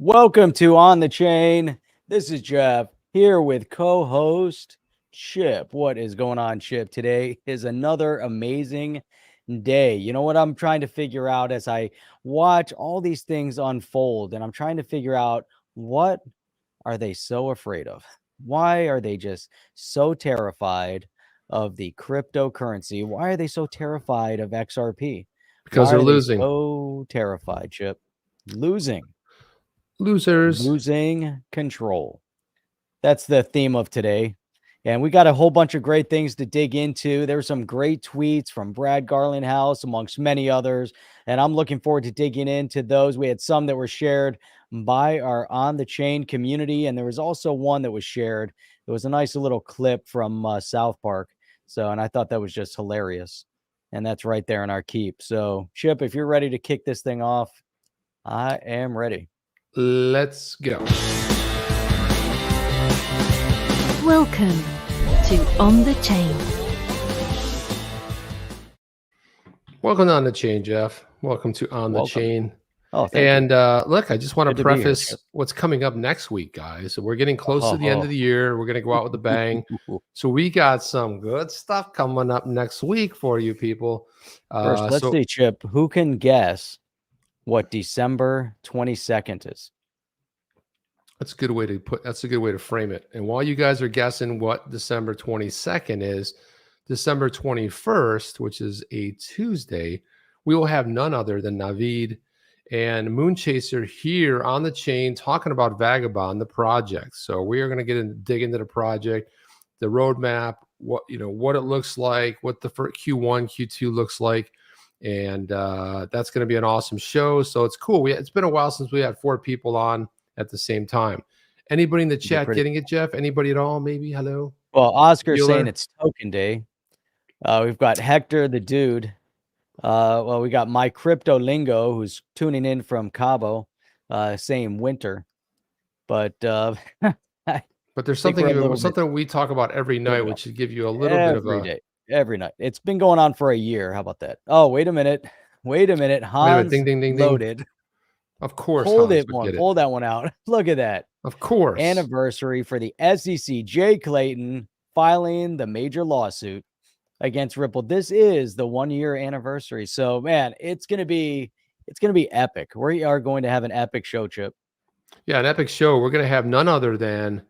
Welcome to On the Chain. This is Jeff here with co-host Chip. What is going on, Chip? Today is another amazing day. You know what I'm trying to figure out as I watch all these things unfold, and I'm trying to figure out what are they so afraid of? Why are they just so terrified of the cryptocurrency? Why are they so terrified of XRP? Because Why they're are they losing. so terrified, Chip? Losers. Losing control. That's the theme of today. And we got a whole bunch of great things to dig into. There's some great tweets from Brad Garlinghouse, amongst many others. And I'm looking forward to digging into those. We had some that were shared by our On the Chain community. And there was also one that was shared. It was a nice little clip from South Park. And I thought that was just hilarious. And that's right there in our keep. So, Chip, if you're ready to kick this thing off, I am ready. Let's go. Welcome to On the Chain. Welcome on the chain, Jeff. Welcome to On the Chain. Oh, thank you. Look, I just want to preface here, what's coming up next week, guys. So we're getting close to the end of the year. We're going to go out with a bang. So we got some good stuff coming up next week for you people. First, let's see, Chip. Who can guess what December 22nd is? That's a good way to frame it. And while you guys are guessing what December 22nd is, December 21st, which is a Tuesday, we will have none other than Navid and Moonchaser here on the chain talking about Vagabond, the project. So we are going to dig into the project, the roadmap, what it looks like, what the Q1, Q2 looks like. And that's going to be an awesome show. So it's cool. It's been a while since we had 4 people on at the same time. Anybody in the chat getting it, Jeff? Anybody at all? Maybe? Hello? Well, Oscar's saying it's token day. We've got Hector, the dude. We got My Crypto Lingo, who's tuning in from Cabo, saying winter. But there's something we talk about every night, which should give you a little bit of every night. It's been going on for a year. How about that? Oh, wait a minute. Hans ding, ding, ding, loaded. Of course. Hold that one out. Look at that. Of course. Anniversary for the SEC. Jay Clayton filing the major lawsuit against Ripple. This is the 1-year anniversary. So, man, it's going to be epic. We are going to have an epic show, Chip. Yeah, an epic show. We're going to have none other than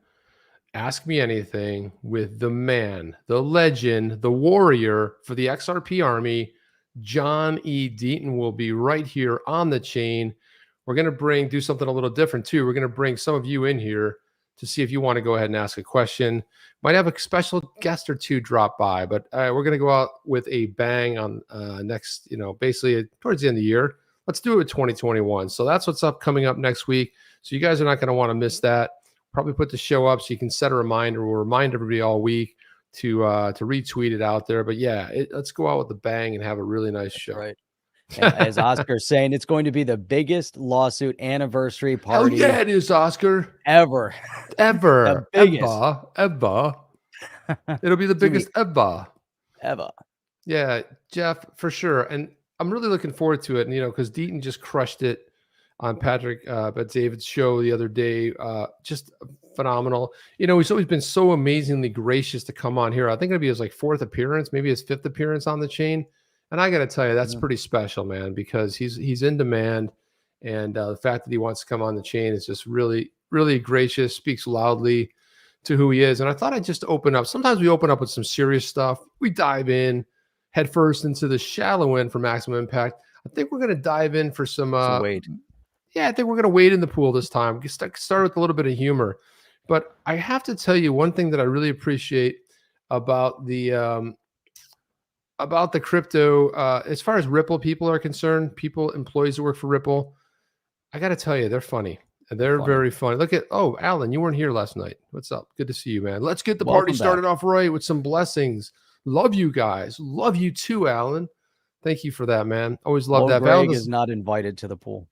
Ask Me Anything with the man, the legend, the warrior for the XRP Army. John E. Deaton will be right here on the chain. We're going to do something a little different too. We're going to bring some of you in here to see if you want to go ahead and ask a question. Might have a special guest or two drop by, but we're going to go out with a bang on next, basically towards the end of the year. Let's do it with 2021. So that's what's coming up next week. So you guys are not going to want to miss that. Probably put the show up so you can set a reminder. We'll remind everybody all week to retweet it out there. But yeah, let's go out with a bang and have a really nice show. Right. As Oscar's saying, it's going to be the biggest lawsuit anniversary party. Oh yeah, it is, Oscar. Ever. The biggest. Ever. It'll be the biggest ever. Yeah, Jeff, for sure. And I'm really looking forward to it. And, because Deaton just crushed it on Patrick Bet-David's show the other day. Just phenomenal. He's always been so amazingly gracious to come on here. I think it'll be his 4th appearance, maybe his 5th appearance on the chain. And I got to tell you, that's pretty special, man, because he's in demand. And the fact that he wants to come on the chain is just really, really gracious, speaks loudly to who he is. And I thought I'd just open up. Sometimes we open up with some serious stuff. We dive in head first into the shallow end for maximum impact. I think we're going to dive in for some wade. Yeah, I think we're going to wade in the pool this time. Start with a little bit of humor. But I have to tell you one thing that I really appreciate about the crypto, as far as Ripple people are concerned, employees who work for Ripple, I got to tell you, they're funny. They're very funny. Look at, Alan, you weren't here last night. What's up? Good to see you, man. Let's get the party started off right with some blessings. Love you guys. Love you too, Alan. Thank you for that, man. Always love that. Greg is not invited to the pool.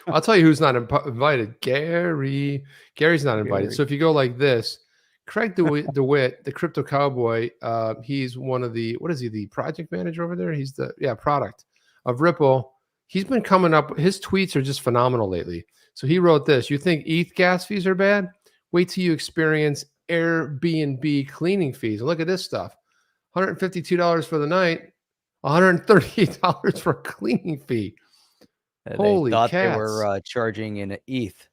I'll tell you who's not invited. Gary's not invited. So if you go like this, Craig DeWitt, the crypto cowboy, he's one of the, what is he, the project manager over there? He's the product of Ripple. he's been coming up. His tweets are just phenomenal lately. So he wrote this: "You think ETH gas fees are bad? Wait till you experience Airbnb cleaning fees. And look at this stuff: $152 for the night, $138 for a cleaning fee." Holy thought cats. They were charging in ETH.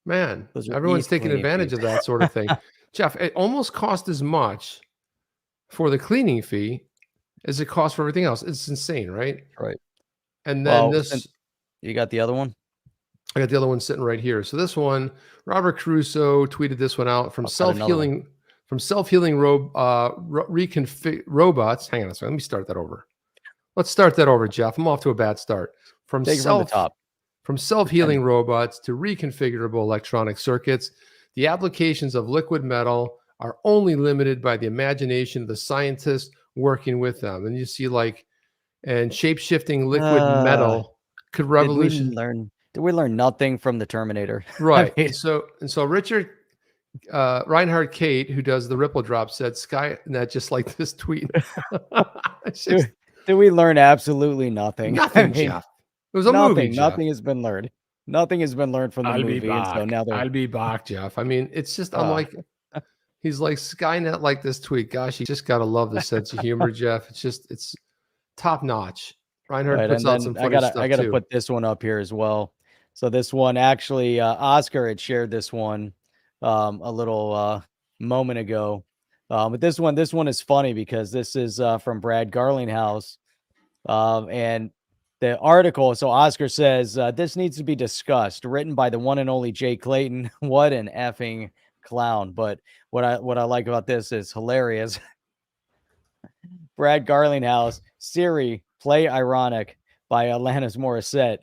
Man, everyone's taking advantage of that sort of thing. Jeff, it almost cost as much for the cleaning fee as it costs for everything else. It's insane, right? Right. And then you got the other one? I got the other one sitting right here. So this one, Robert Caruso tweeted this one out from self-healing robots. Hang on a second. Let me start that over. Let's start that over, Jeff. I'm off to a bad start. From the top. From self-healing robots to reconfigurable electronic circuits, the applications of liquid metal are only limited by the imagination of the scientists working with them. And you see, and shape-shifting liquid metal could revolutionize. Did we learn nothing from the Terminator? Right. And so Richard Reinhard Kate, who does the Ripple Drop, said Skynet just like this tweet. Did we learn absolutely nothing? Nothing, Jeff. It was a movie. Jeff. Nothing has been learned. Nothing has been learned from the movie. And so now I'll be back, Jeff. I mean, it's just he's like Skynet like this tweet. Gosh, you just gotta love the sense of humor, Jeff. It's top notch. Reinhard puts out some funny stuff. I gotta put this one up here as well. So this one actually, Oscar had shared this one a little moment ago. But this one is funny because this is from Brad Garlinghouse, and the article. So Oscar says this needs to be discussed. Written by the one and only Jay Clayton. What an effing clown! But what I like about this is hilarious. Brad Garlinghouse, Siri, play Ironic by Alanis Morissette.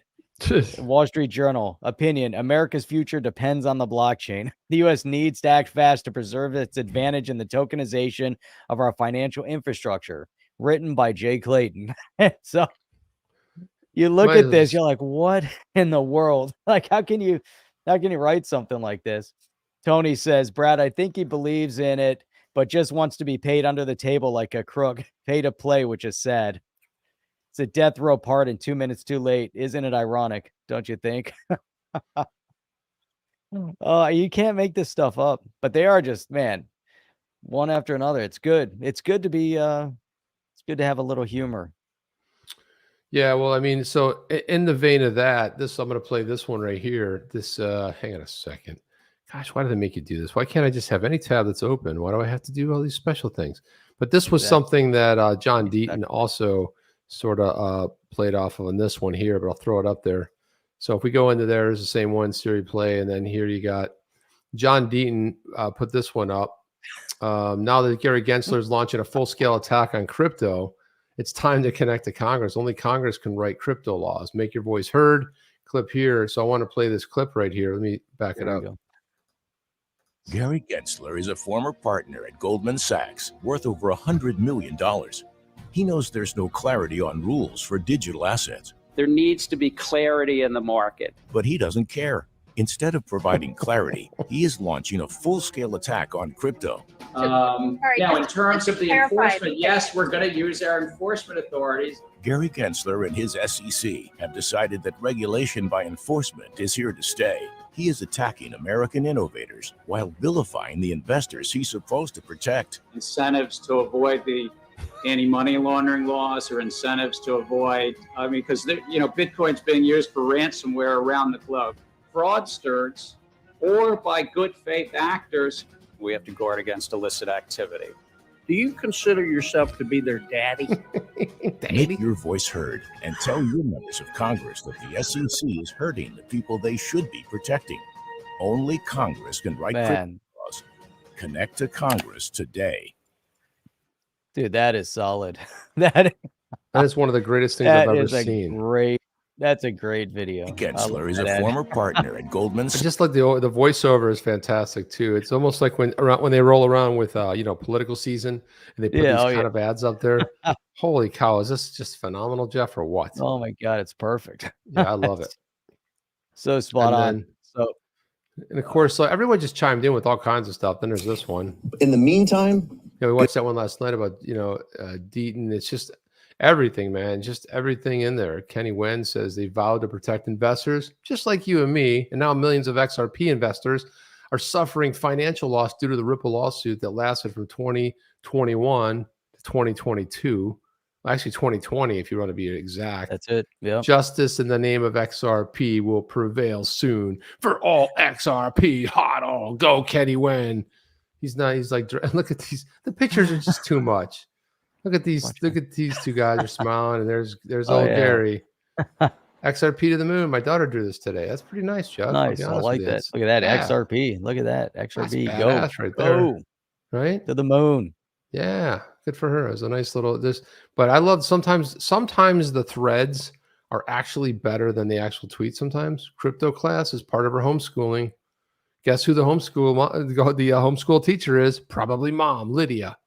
Wall Street Journal, opinion, America's future depends on the blockchain. The U.S. needs to act fast to preserve its advantage in the tokenization of our financial infrastructure. Written by Jay Clayton. So you look at this, you're like, what in the world? Like, how can you write something like this? Tony says, Brad, I think he believes in it, but just wants to be paid under the table like a crook. Pay to play, which is sad. It's a death row pardon 2 minutes too late. Isn't it ironic? Don't you think? You can't make this stuff up, but they are just, man, one after another. It's good. It's good to be, it's good to have a little humor. Yeah. Well, I mean, so in the vein of that, I'm going to play this one right here. This, hang on a second. Gosh, why do they make you do this? Why can't I just have any tab that's open? Why do I have to do all these special things? But this was something that John Deaton also sort of played off of in this one here, but I'll throw it up there. So if we go into there, it's the same one, Siri play, and then here you got John Deaton put this one up. Now that Gary Gensler is launching a full-scale attack on crypto, it's time to connect to Congress. Only Congress can write crypto laws. Make your voice heard. Clip here. So I want to play this clip right here. Let me back it up. Gary Gensler is a former partner at Goldman Sachs, worth over $100 million. He knows there's no clarity on rules for digital assets. There needs to be clarity in the market. But he doesn't care. Instead of providing clarity, he is launching a full-scale attack on crypto. Now, in terms of the enforcement, yes, we're going to use our enforcement authorities. Gary Gensler and his SEC have decided that regulation by enforcement is here to stay. He is attacking American innovators while vilifying the investors he's supposed to protect. Incentives to avoid the anti-money laundering laws, or incentives to avoid, because Bitcoin's being used for ransomware around the globe. Fraudsters or by good faith actors, we have to guard against illicit activity. Do you consider yourself to be their daddy? Make your voice heard and tell your members of Congress that the SEC is hurting the people they should be protecting. Only Congress can write crypto laws. Connect to Congress today. Dude, that is solid. That is one of the greatest things I've ever seen. That's a great video. Gensler is a former partner at Goldman Sachs. Just like the voiceover is fantastic too. It's almost like when they roll around with political season and they put these kind of ads up there. Holy cow, is this just phenomenal, Jeff, or what? Oh my God, it's perfect. Yeah, I love it. So spot on. And of course, so everyone just chimed in with all kinds of stuff. Then there's this one. In the meantime, we watched that one last night about Deaton. It's just everything, man, just everything in there. Kenny Wen says they vowed to protect investors, just like you and me. And now millions of XRP investors are suffering financial loss due to the Ripple lawsuit that lasted from 2021 to 2022. Actually, 2020, if you want to be exact. That's it. Yeah. Justice in the name of XRP will prevail soon for all XRP. Hot all. Go, Kenny Wen. He's like, look at these. The pictures are just too much. Look at these. Look at these two guys are smiling, and there's old Gary. XRP to the moon. My daughter drew this today. That's pretty nice, Chuck. Nice. I like that. Look at that XRP. Look at that XRP. Go right there. Go. Right to the moon. Yeah, good for her. It was a nice little this. But I love sometimes the threads are actually better than the actual tweet. Sometimes crypto class is part of her homeschooling. Guess who the homeschool teacher is? Probably mom, Lydia.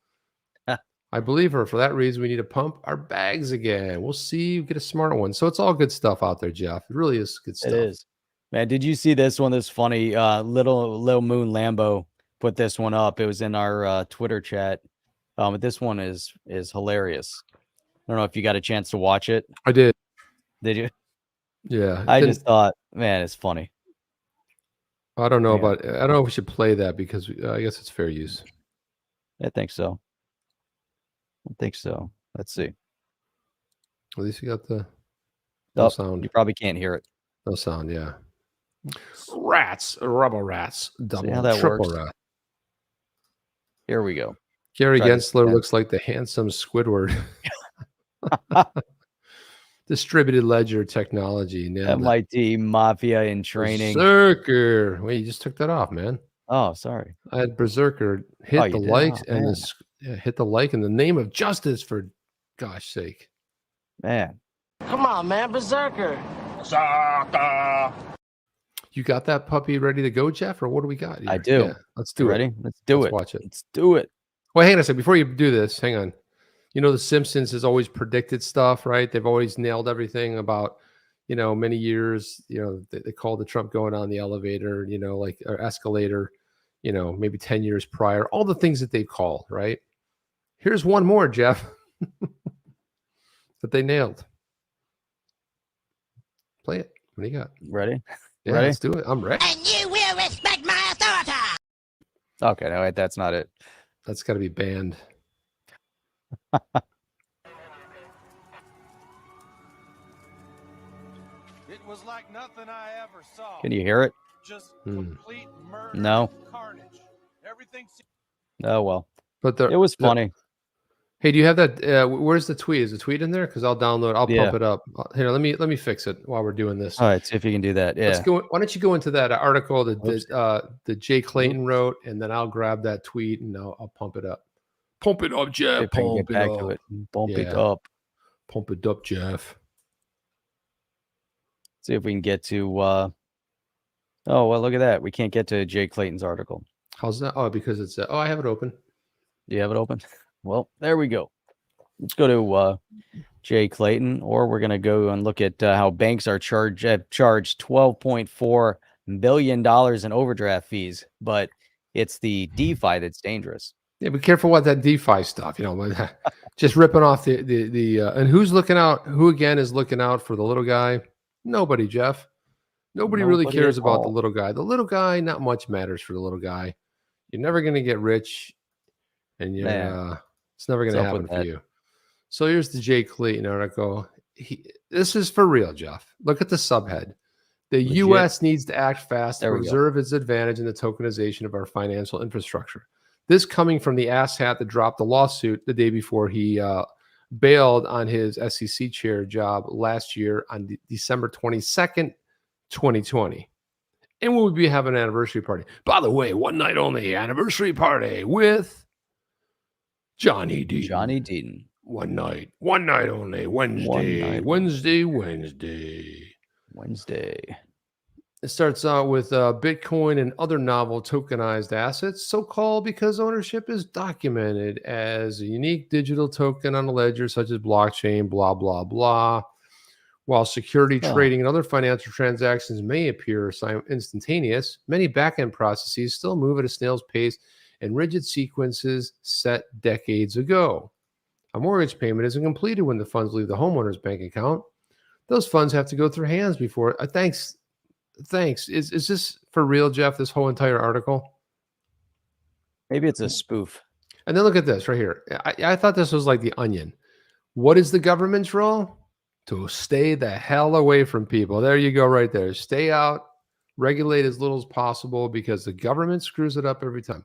I believe her. For that reason, we need to pump our bags again. We'll see. Get a smarter one. So it's all good stuff out there, Jeff. It really is good stuff. It is. Man, did you see this one? This funny Little Moon Lambo put this one up. It was in our Twitter chat. But this one is hilarious. I don't know if you got a chance to watch it. I did. Did you? Yeah. I just thought, man, it's funny. I don't know I don't know if we should play that because I guess it's fair use. I think so. Let's see. At least you got the sound. You probably can't hear it. No sound, yeah. Rats, rubber rats, double, see how that triple works? rat. Here we go. Gary Gensler looks like the handsome Squidward. Distributed ledger technology. MIT Mafia in training. Berserker. Wait, you just took that off, man. Oh, sorry. I had Berserker hit the likes and hit the like in the name of justice, for gosh sake. Man. Come on, man. Berserker. You got that puppy ready to go, Jeff, or what do we got here? I do. Yeah, let's do it. Ready? Let's do it. Watch it. Let's do it. Well, hang on a second. Before you do this, hang on. You know, The Simpsons has always predicted stuff, right? They've always nailed everything about, many years. They called the Trump going on the elevator, or escalator, maybe 10 years prior. All the things that they called, right? Here's one more, Jeff, that they nailed. Play it. What do you got? Ready? Yeah, ready? Let's do it. I'm ready. And you will respect my authority. Okay, no, wait, that's not it. That's got to be banned. It was like nothing I ever saw. Can you hear it? Just complete murder. No. Carnage. Everything. Oh well. But it was funny. Hey, do you have that? Where's the tweet? Is the tweet in there? Because I'll download. I'll pump it up. Here, let me fix it while we're doing this. All right, see if you can do that. Yeah. Let's go. Why don't you go into that article that Jay Clayton wrote, and then I'll grab that tweet and I'll pump it up. Pump it up, Jeff. Pump it up. Pump it up. Pump it up, Jeff. See if we can get to. Oh well, look at that. We can't get to Jay Clayton's article. How's that? Oh, because it's. I have it open. Do you have it open? Well, there we go. Let's go to Jay Clayton, or we're going to go and look at how banks are charged $12.4 billion in overdraft fees, but it's the DeFi that's dangerous. Yeah, be careful with that DeFi stuff. Just ripping off the and who's looking out? Who again is looking out for the little guy? Nobody, Jeff. Nobody really cares about the little guy. The little guy, not much matters for the little guy. You're never going to get rich, and it's never going to happen for you. So here's the Jay Clayton article. This is for real, Jeff. Look at the subhead. The U.S. needs to act fast to preserve its advantage in the tokenization of our financial infrastructure. This coming from the asshat that dropped the lawsuit the day before he bailed on his SEC chair job last year on December 22nd, 2020. And we'll be having an anniversary party. By the way, one night only anniversary party with Johnny Deaton. One night only. Wednesday. It starts out with Bitcoin and other novel tokenized assets, so-called because ownership is documented as a unique digital token on a ledger such as blockchain, blah, blah, blah. While security trading and other financial transactions may appear instantaneous, many back-end processes still move at a snail's pace and rigid sequences set decades ago. A mortgage payment isn't completed when the funds leave the homeowner's bank account. Those funds have to go through hands before. Thanks. Is this for real, Jeff? This whole entire article? Maybe it's a spoof. And then look at this right here. I thought this was like the Onion. What is the government's role? To stay the hell away from people. There you go, right there. Stay out. Regulate as little as possible because the government screws it up every time.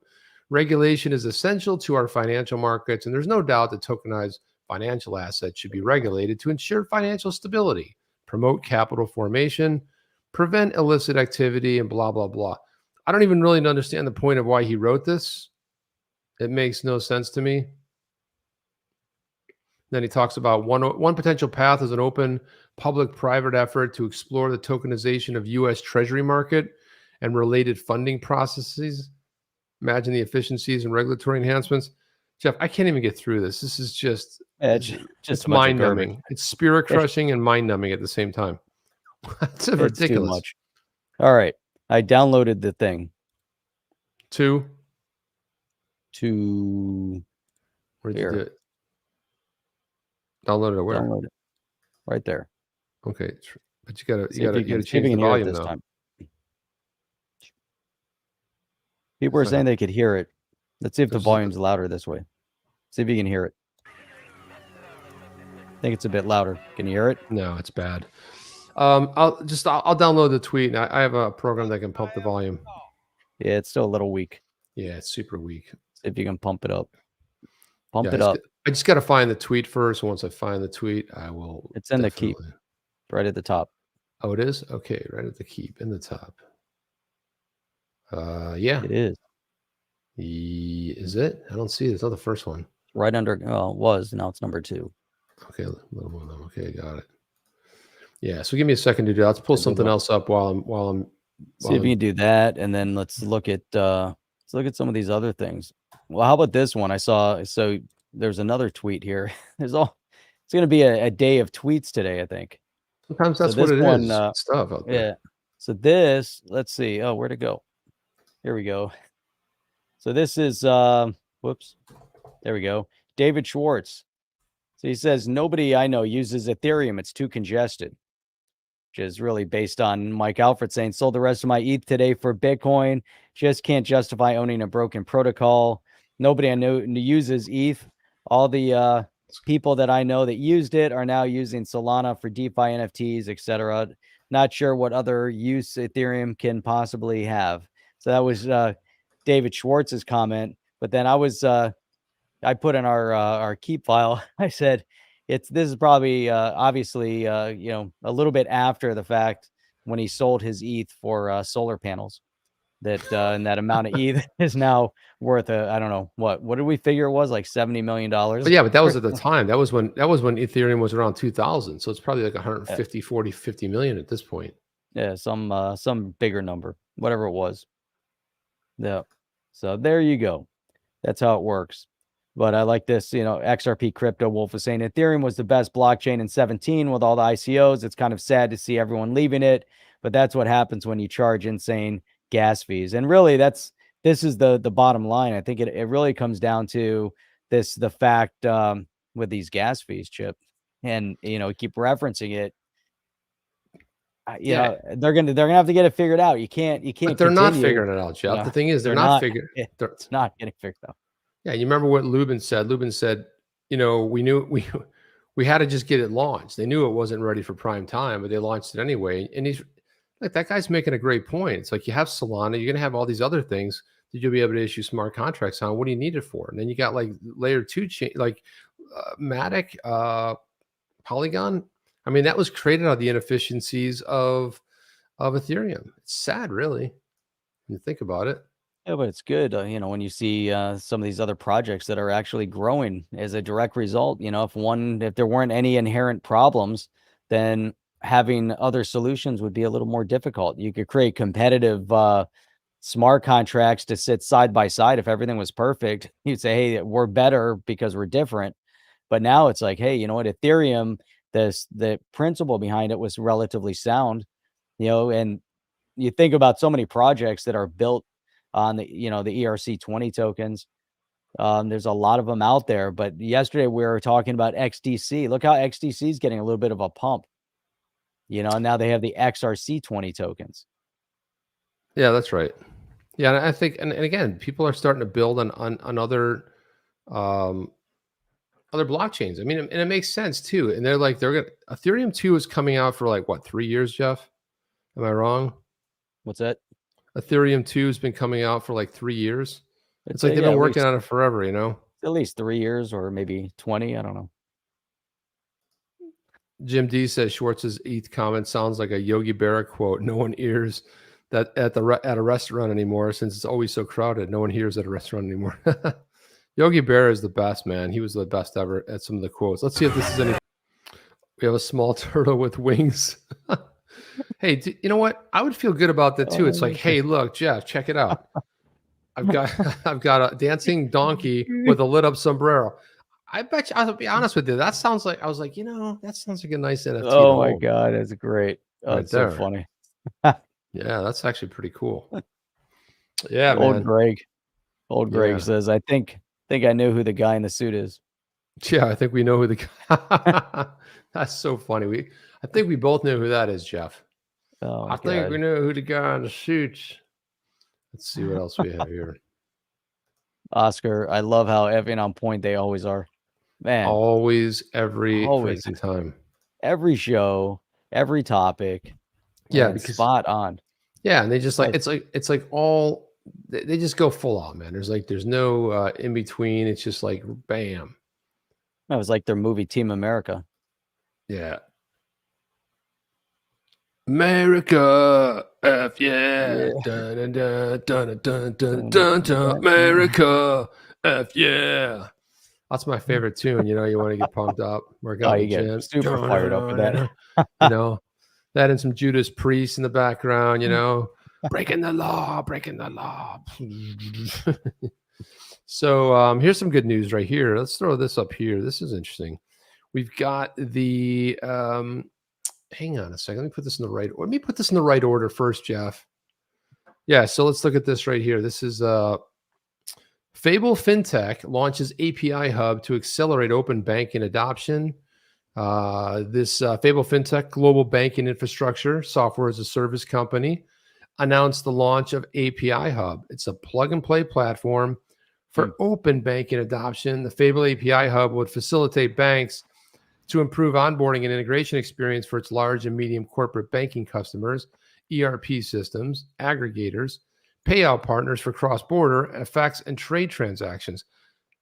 Regulation is essential to our financial markets, and there's no doubt that tokenized financial assets should be regulated to ensure financial stability, promote capital formation, prevent illicit activity, and blah, blah, blah. I don't even really understand the point of why he wrote this. It makes no sense to me. Then he talks about one potential path is an open public-private effort to explore the tokenization of U.S. Treasury market and related funding processes. Imagine the efficiencies and regulatory enhancements. Jeff, I can't even get through this. This is just it's mind-numbing. It's spirit-crushing and mind-numbing at the same time. It's ridiculous. Too much. All right. I downloaded the thing. To where'd you do it? Download it where? Download it. Right there. Okay. But you gotta change the volume though. Time. People are saying they could hear it. Let's see if the volume's louder this way. See if you can hear it. I think it's a bit louder. Can you hear it? No, it's bad. I'll download the tweet. I have a program that can pump the volume. Yeah, it's still a little weak. Yeah, it's super weak. See if you can pump it up. Pump it up. I just got to find the tweet first. Once I find the tweet, I will. It's in the keep, right at the top. Oh, it is? Okay, right at the keep in the top. Yeah, it is. Is it? I don't see it. It's not the first one. Right under. Well, it was. Now it's number 2. Okay, okay, got it. Yeah. So give me a second to do that. Let's pull something else up while I'm. See if you can do that, and then let's look at some of these other things. Well, how about this one? I saw. So there's another tweet here. It's going to be a day of tweets today, I think. Sometimes that's what it is. Stuff out there. Yeah. So this, let's see. Oh, where'd it go? Here we go. So this is, whoops. There we go. David Schwartz. So he says, nobody I know uses Ethereum. It's too congested, which is really based on Mike Alfred saying, sold the rest of my ETH today for Bitcoin. Just can't justify owning a broken protocol. Nobody I know uses ETH. All the people that I know that used it are now using Solana for DeFi, NFTs, etc. Not sure what other use Ethereum can possibly have. So that was David Schwartz's comment. But then I put in our keep file. I said, this is probably obviously a little bit after the fact when he sold his ETH for solar panels. And that amount of ETH is now worth I don't know what did we figure it was, like $70 million. But yeah, but that was at the time. That was when Ethereum was around 2000. So it's probably like 150, 40, 50 million at this point. Yeah, some bigger number, whatever it was. Yeah. So there you go. That's how it works. But I like this, XRP Crypto Wolf is saying Ethereum was the best blockchain in 17 with all the ICOs. It's kind of sad to see everyone leaving it, but that's what happens when you charge insane gas fees. And really this is the bottom line. I think it really comes down to the fact with these gas fees, Chip, and keep referencing it. They're gonna have to get it figured out. You can't. But they're not figuring it out, Jeff. The thing is, they're not figuring. It's not getting figured out. Yeah, you remember what Lubin said? Lubin said, we knew we had to just get it launched. They knew it wasn't ready for prime time, but they launched it anyway. And he's like, that guy's making a great point. It's like you have Solana, you're gonna have all these other things that you'll be able to issue smart contracts on. What do you need it for? And then you got like layer 2 chain, like Matic, Polygon. I mean, that was created out of the inefficiencies of Ethereum. It's sad, really, when you think about it. Yeah, but it's good, when you see some of these other projects that are actually growing as a direct result. If there weren't any inherent problems, then having other solutions would be a little more difficult. You could create competitive smart contracts to sit side by side. If everything was perfect, you'd say, hey, we're better because we're different. But now it's like, hey, you know what? Ethereum, the principle behind it was relatively sound, and you think about so many projects that are built on the ERC20 tokens. There's a lot of them out there, but yesterday we were talking about XDC. Look how XDC is getting a little bit of a pump, and now they have the XRC20 tokens. Yeah, that's right. Yeah, and I think, and again, people are starting to build on other blockchains. I mean, and it makes sense too. And they're gonna Ethereum 2 is coming out for like what, 3 years, Jeff? Am I wrong? What's that? Ethereum 2 has been coming out for like 3 years. It's like they've been working on it forever, At least 3 years or maybe 20. I don't know. Jim D says Schwartz's ETH comment sounds like a Yogi Berra quote. No one hears that at a restaurant anymore, since it's always so crowded. No one hears at a restaurant anymore. Yogi Berra is the best, man. He was the best ever at some of the quotes. Let's see if this is any. We have a small turtle with wings. Hey, you know what? I would feel good about that too. It's like, hey, look, Jeff, check it out. I've got a dancing donkey with a lit up sombrero. I bet you, I'll be honest with you. That sounds like, I was like, that sounds like a nice NFT. Oh my God, that's great. Oh, right, it's so funny. Yeah, that's actually pretty cool. Yeah, Old man. Greg says, I think I know who the guy in the suit is. Yeah, I think we know who the guy. That's so funny. I think we both know who that is, Jeff. Oh, I think we know who the guy in the suits. Let's see what else we have here. Oscar, I love how effing on point they always are. Man. Always, every freaking time. Every show, every topic. Yeah, because, spot on. Yeah, and they just it's like all they just go full on, man. There's no in between. It's just like bam. That was like their movie Team America. Yeah. America, F yeah, dun dun dun dun dun dun dun. America, F yeah. That's my favorite tune. You want to get pumped up. Work out you get super fired up with that. That and some Judas Priest in the background. Breaking the law, breaking the law. So here's some good news right here. Let's throw this up here. This is interesting. We've got the. Hang on a second. Let me put this in the right. Let me put this in the right order first, Jeff. Yeah. So let's look at this right here. This is Fable Fintech launches API hub to accelerate open banking adoption. This Fable Fintech global banking infrastructure software as a service company announced the launch of API hub. It's a plug and play platform for open banking adoption. The Fable API hub would facilitate banks to improve onboarding and integration experience for its large and medium corporate banking customers, ERP systems, aggregators, payout partners for cross-border, FX, and trade transactions.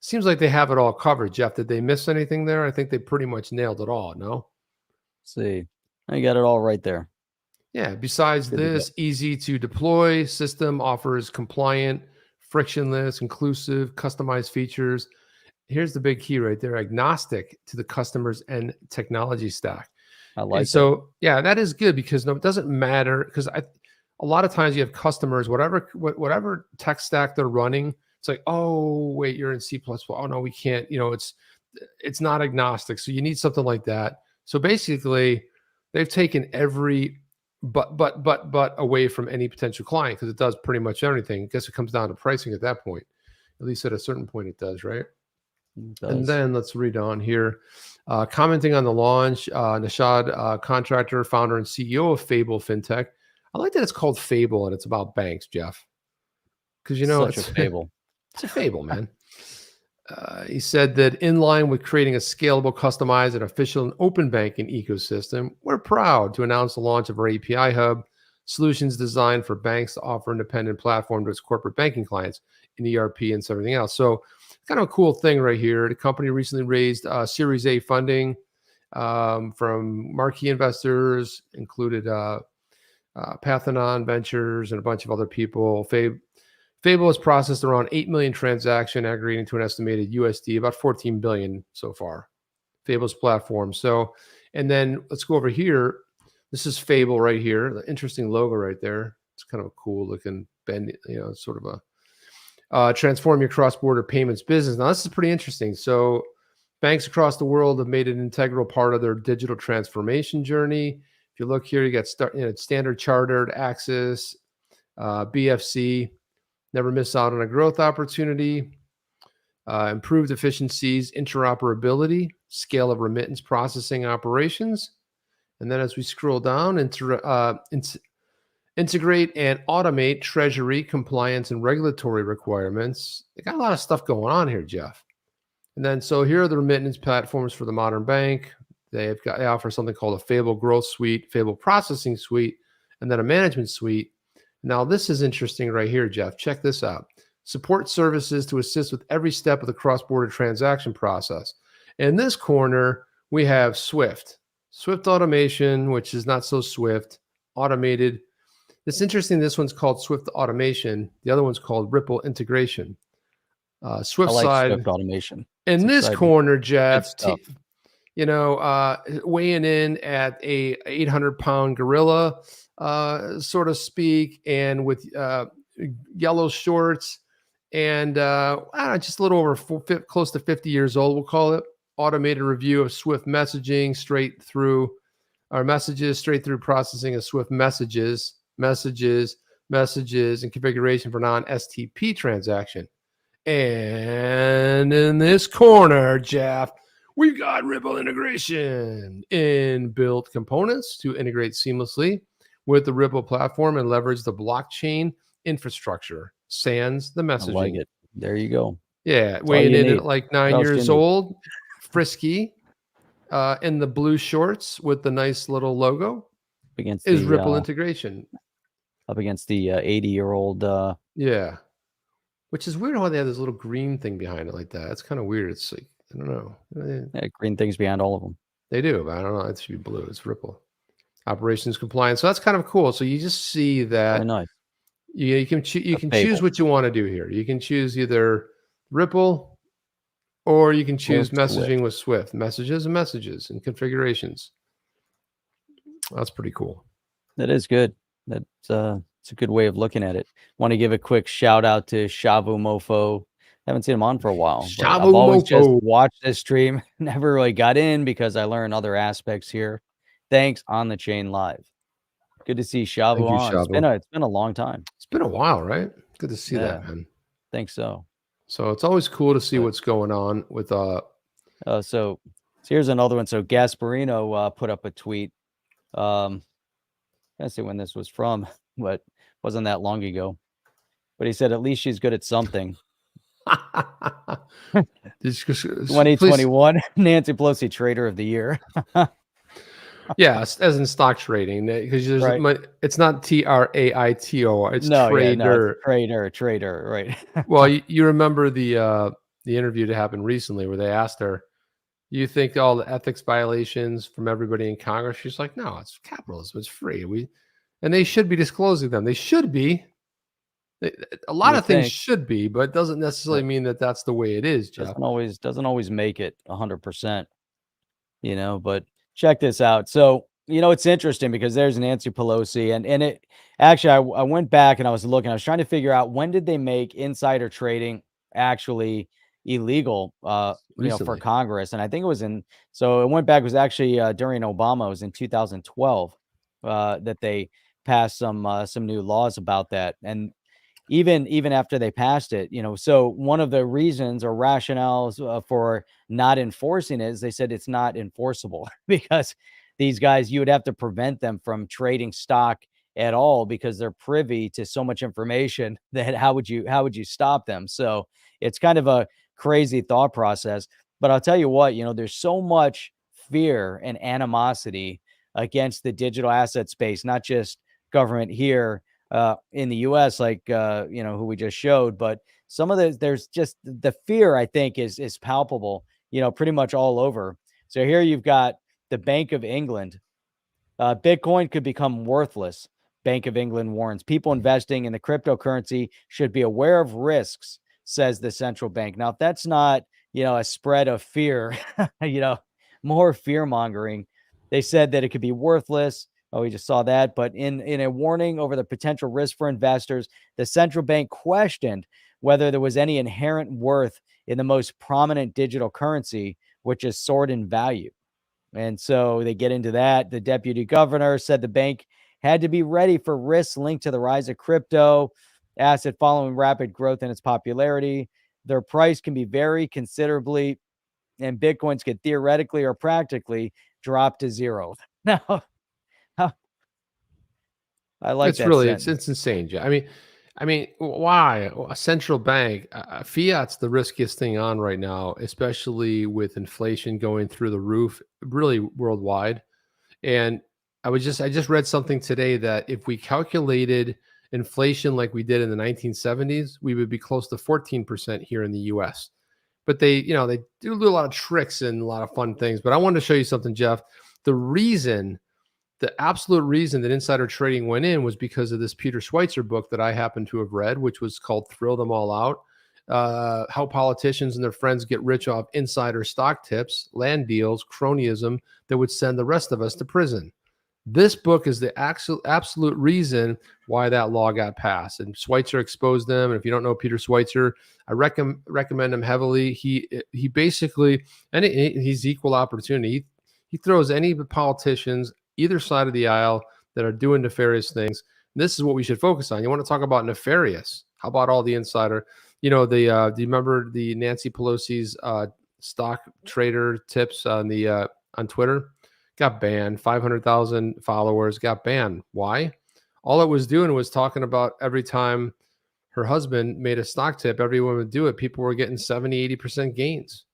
Seems like they have it all covered, Jeff. Did they miss anything there? I think they pretty much nailed it all, no? Let's see. I got it all right there. Yeah, besides this, easy to deploy system offers compliant, frictionless, inclusive, customized features. Here's the big key right there: agnostic to the customers and technology stack. I like that. So yeah, that is good because it doesn't matter, because a lot of times you have customers, whatever tech stack they're running, it's like, oh wait, you're in C++. Oh no, we can't. It's not agnostic. So you need something like that. So basically, they've taken every but away from any potential client, because it does pretty much everything. I guess it comes down to pricing at that point. At least at a certain point, it does, right? And then let's read on here. Commenting on the launch, Nishad, contractor, founder, and CEO of Fable Fintech. I like that it's called Fable and it's about banks, Jeff. Because it's a fable. It's a fable, man. He said that in line with creating a scalable, customized, and efficient and open banking ecosystem, we're proud to announce the launch of our API hub, solutions designed for banks to offer independent platform to its corporate banking clients in ERP and everything else. So kind of a cool thing right here. The company recently raised Series A funding from marquee investors, included Pathanon Ventures and a bunch of other people. Fable has processed around 8 million transactions, aggregating to an estimated USD about 14 billion so far. Fable's platform. So, and then let's go over here. This is Fable right here. The interesting logo right there. It's kind of a cool looking bend, sort of a transform your cross-border payments business. Now, this is pretty interesting. So banks across the world have made it an integral part of their digital transformation journey. If you look here, you got Standard Chartered, Axis, BFC. Never miss out on a growth opportunity. improved efficiencies, interoperability, scale of remittance processing operations. And then as we scroll down, integrate and automate treasury, compliance, and regulatory requirements. They got a lot of stuff going on here, Jeff. And then, so here are the remittance platforms for the modern bank. They offer something called a Fable Growth Suite, Fable Processing Suite, and then a Management Suite. Now, this is interesting right here, Jeff. Check this out. Support services to assist with every step of the cross-border transaction process. In this corner, we have Swift automation, which is not so Swift, automated. It's interesting. This one's called Swift automation. The other one's called Ripple integration. Swift side Swift automation. In this corner, Jeff, weighing in at a 800-pound gorilla, so to speak, and with yellow shorts, and just a little over close to 50 years old, we'll call it. Automated review of Swift messaging straight through processing of Swift messages, and configuration for non-STP transaction. And in this corner, Jeff, we've got Ripple integration, inbuilt components to integrate seamlessly with the Ripple platform and leverage the blockchain infrastructure, sans the messaging. I like it. There you go. Yeah, weighing in at like 9 years old, frisky, in the blue shorts with the nice little logo. Against is Ripple integration. Up against the 80-year-old. Yeah. Which is weird how they have this little green thing behind it like that. It's kind of weird. It's like, I don't know. Yeah, green things behind all of them. They do, but I don't know. It should be blue. It's Ripple. Operations compliance. So that's kind of cool. So you just see that. Very nice. You can choose what you want to do here. You can choose either Ripple or you can choose messaging with Swift. Messages and configurations. That's pretty cool. That is good. It's a good way of looking at it. Want to give a quick shout out to Shavu Mofo. Haven't seen him on for a while. I've always just watched this stream. Never really got in because I learned other aspects here. Thanks on the chain live. Good to see Shavu on. Shavu. It's been a long time. It's been a while, right? Good to see that, man. Think so. So it's always cool to see what's going on with So here's another one. So Gasperino put up a tweet. Let's see when this was from, but wasn't that long ago. But he said at least she's good at something. 2021 Nancy Pelosi Trader of the Year. Yeah, as in stock trading, because it's not TRAITO, it's trader. Trader, right? Well, you remember the interview that happened recently where they asked her, "You think all the ethics violations from everybody in Congress?" She's like, "No, it's capitalism. It's free. And they should be disclosing them. They should be. A lot of things should be, but it doesn't necessarily mean that that's the way it is, Jeff. Doesn't always make it 100%, but check this out. So, it's interesting because there's Nancy Pelosi and it actually, I went back and I was trying to figure out when did they make insider trading actually illegal, for Congress. And I think it was it went back, it was actually during Obama, it was in 2012 that they passed some new laws about that. And even after they passed it, so one of the reasons or rationales for not enforcing it is they said it's not enforceable because these guys, you would have to prevent them from trading stock at all because they're privy to so much information that how would you stop them? So it's kind of a crazy thought process. But I'll tell you what, there's so much fear and animosity against the digital asset space, not just government here in the US, like who we just showed, but some of there's just the fear, I think, is palpable, pretty much all over. So here you've got the Bank of England. Bitcoin could become worthless. Bank of England warns people investing in the cryptocurrency should be aware of risks, says the central bank. Now, if that's not, a spread of fear, more fear mongering, they said that it could be worthless. Oh, we just saw that. But in a warning over the potential risk for investors, the central bank questioned whether there was any inherent worth in the most prominent digital currency, which is soared in value. And so they get into that. The deputy governor said the bank had to be ready for risks linked to the rise of crypto asset following rapid growth in its popularity. their price can be very considerably, and Bitcoins could theoretically or practically drop to zero. Now, I like it's that really sentence. it's insane. I mean, why a central bank? Fiat's the riskiest thing on right now, especially with inflation going through the roof, really worldwide. And I just read something today that if we calculated inflation like we did in the 1970s, we would be close to 14% here in the U.S. But they do a lot of tricks and a lot of fun things. But I wanted to show you something, Jeff. The absolute reason that insider trading went in was because of this Peter Schweitzer book that I happen to have read, which was called Thrill Them All Out, how politicians and their friends get rich off insider stock tips, land deals, cronyism that would send the rest of us to prison. This book is the absolute reason why that law got passed. And Schweitzer exposed them. And if you don't know Peter Schweitzer, I recommend him heavily. He basically, and he's equal opportunity. He throws any politicians either side of the aisle that are doing nefarious things. And this is what we should focus on. You want to talk about nefarious? How about all the insider? Do you remember the Nancy Pelosi's stock trader tips on Twitter? Got banned. 500,000 followers got banned. Why? All it was doing was talking about every time her husband made a stock tip, everyone would do it. People were getting 70, 80% gains,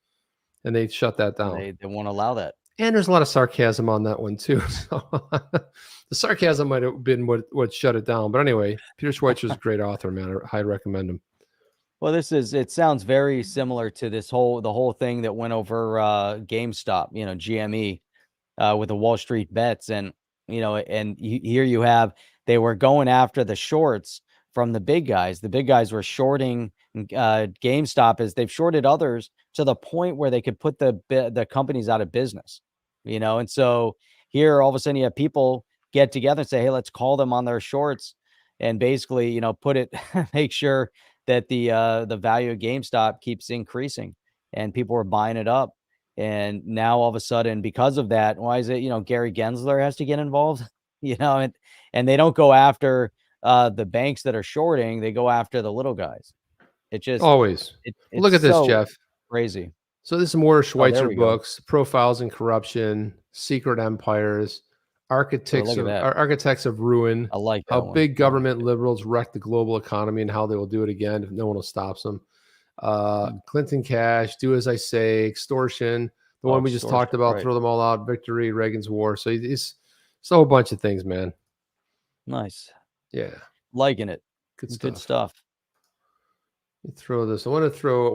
and they shut that down. They won't allow that. And there's a lot of sarcasm on that one too. So the sarcasm might have been what shut it down. But anyway, Peter Schweitzer's a great author, man. I highly recommend him. Well, it sounds very similar to the whole thing that went over GameStop, GME, with the Wall Street bets. And, here you have, they were going after the shorts from the big guys. The big guys were shorting GameStop as they've shorted others to the point where they could put the companies out of business, and so here all of a sudden you have people get together and say, hey, let's call them on their shorts and basically, make sure that the value of GameStop keeps increasing, and people are buying it up. And now all of a sudden, because of that, why is it, Gary Gensler has to get involved, and they don't go after the banks that are shorting, they go after the little guys. It just always look at this, Jeff. Crazy. So this is more Schweitzer books: Profiles in Corruption, Secret Empires, Architects of Ruin. I like that how one. Big government liberals wreck the global economy and how they will do it again if no one will stop them. Clinton Cash, Do As I Say, Extortion, the one we just talked about, Throw Them All Out, Victory, Reagan's War. So it's a whole bunch of things, man. Nice. Yeah. Liking it. Good stuff. Let me throw this. I want to throw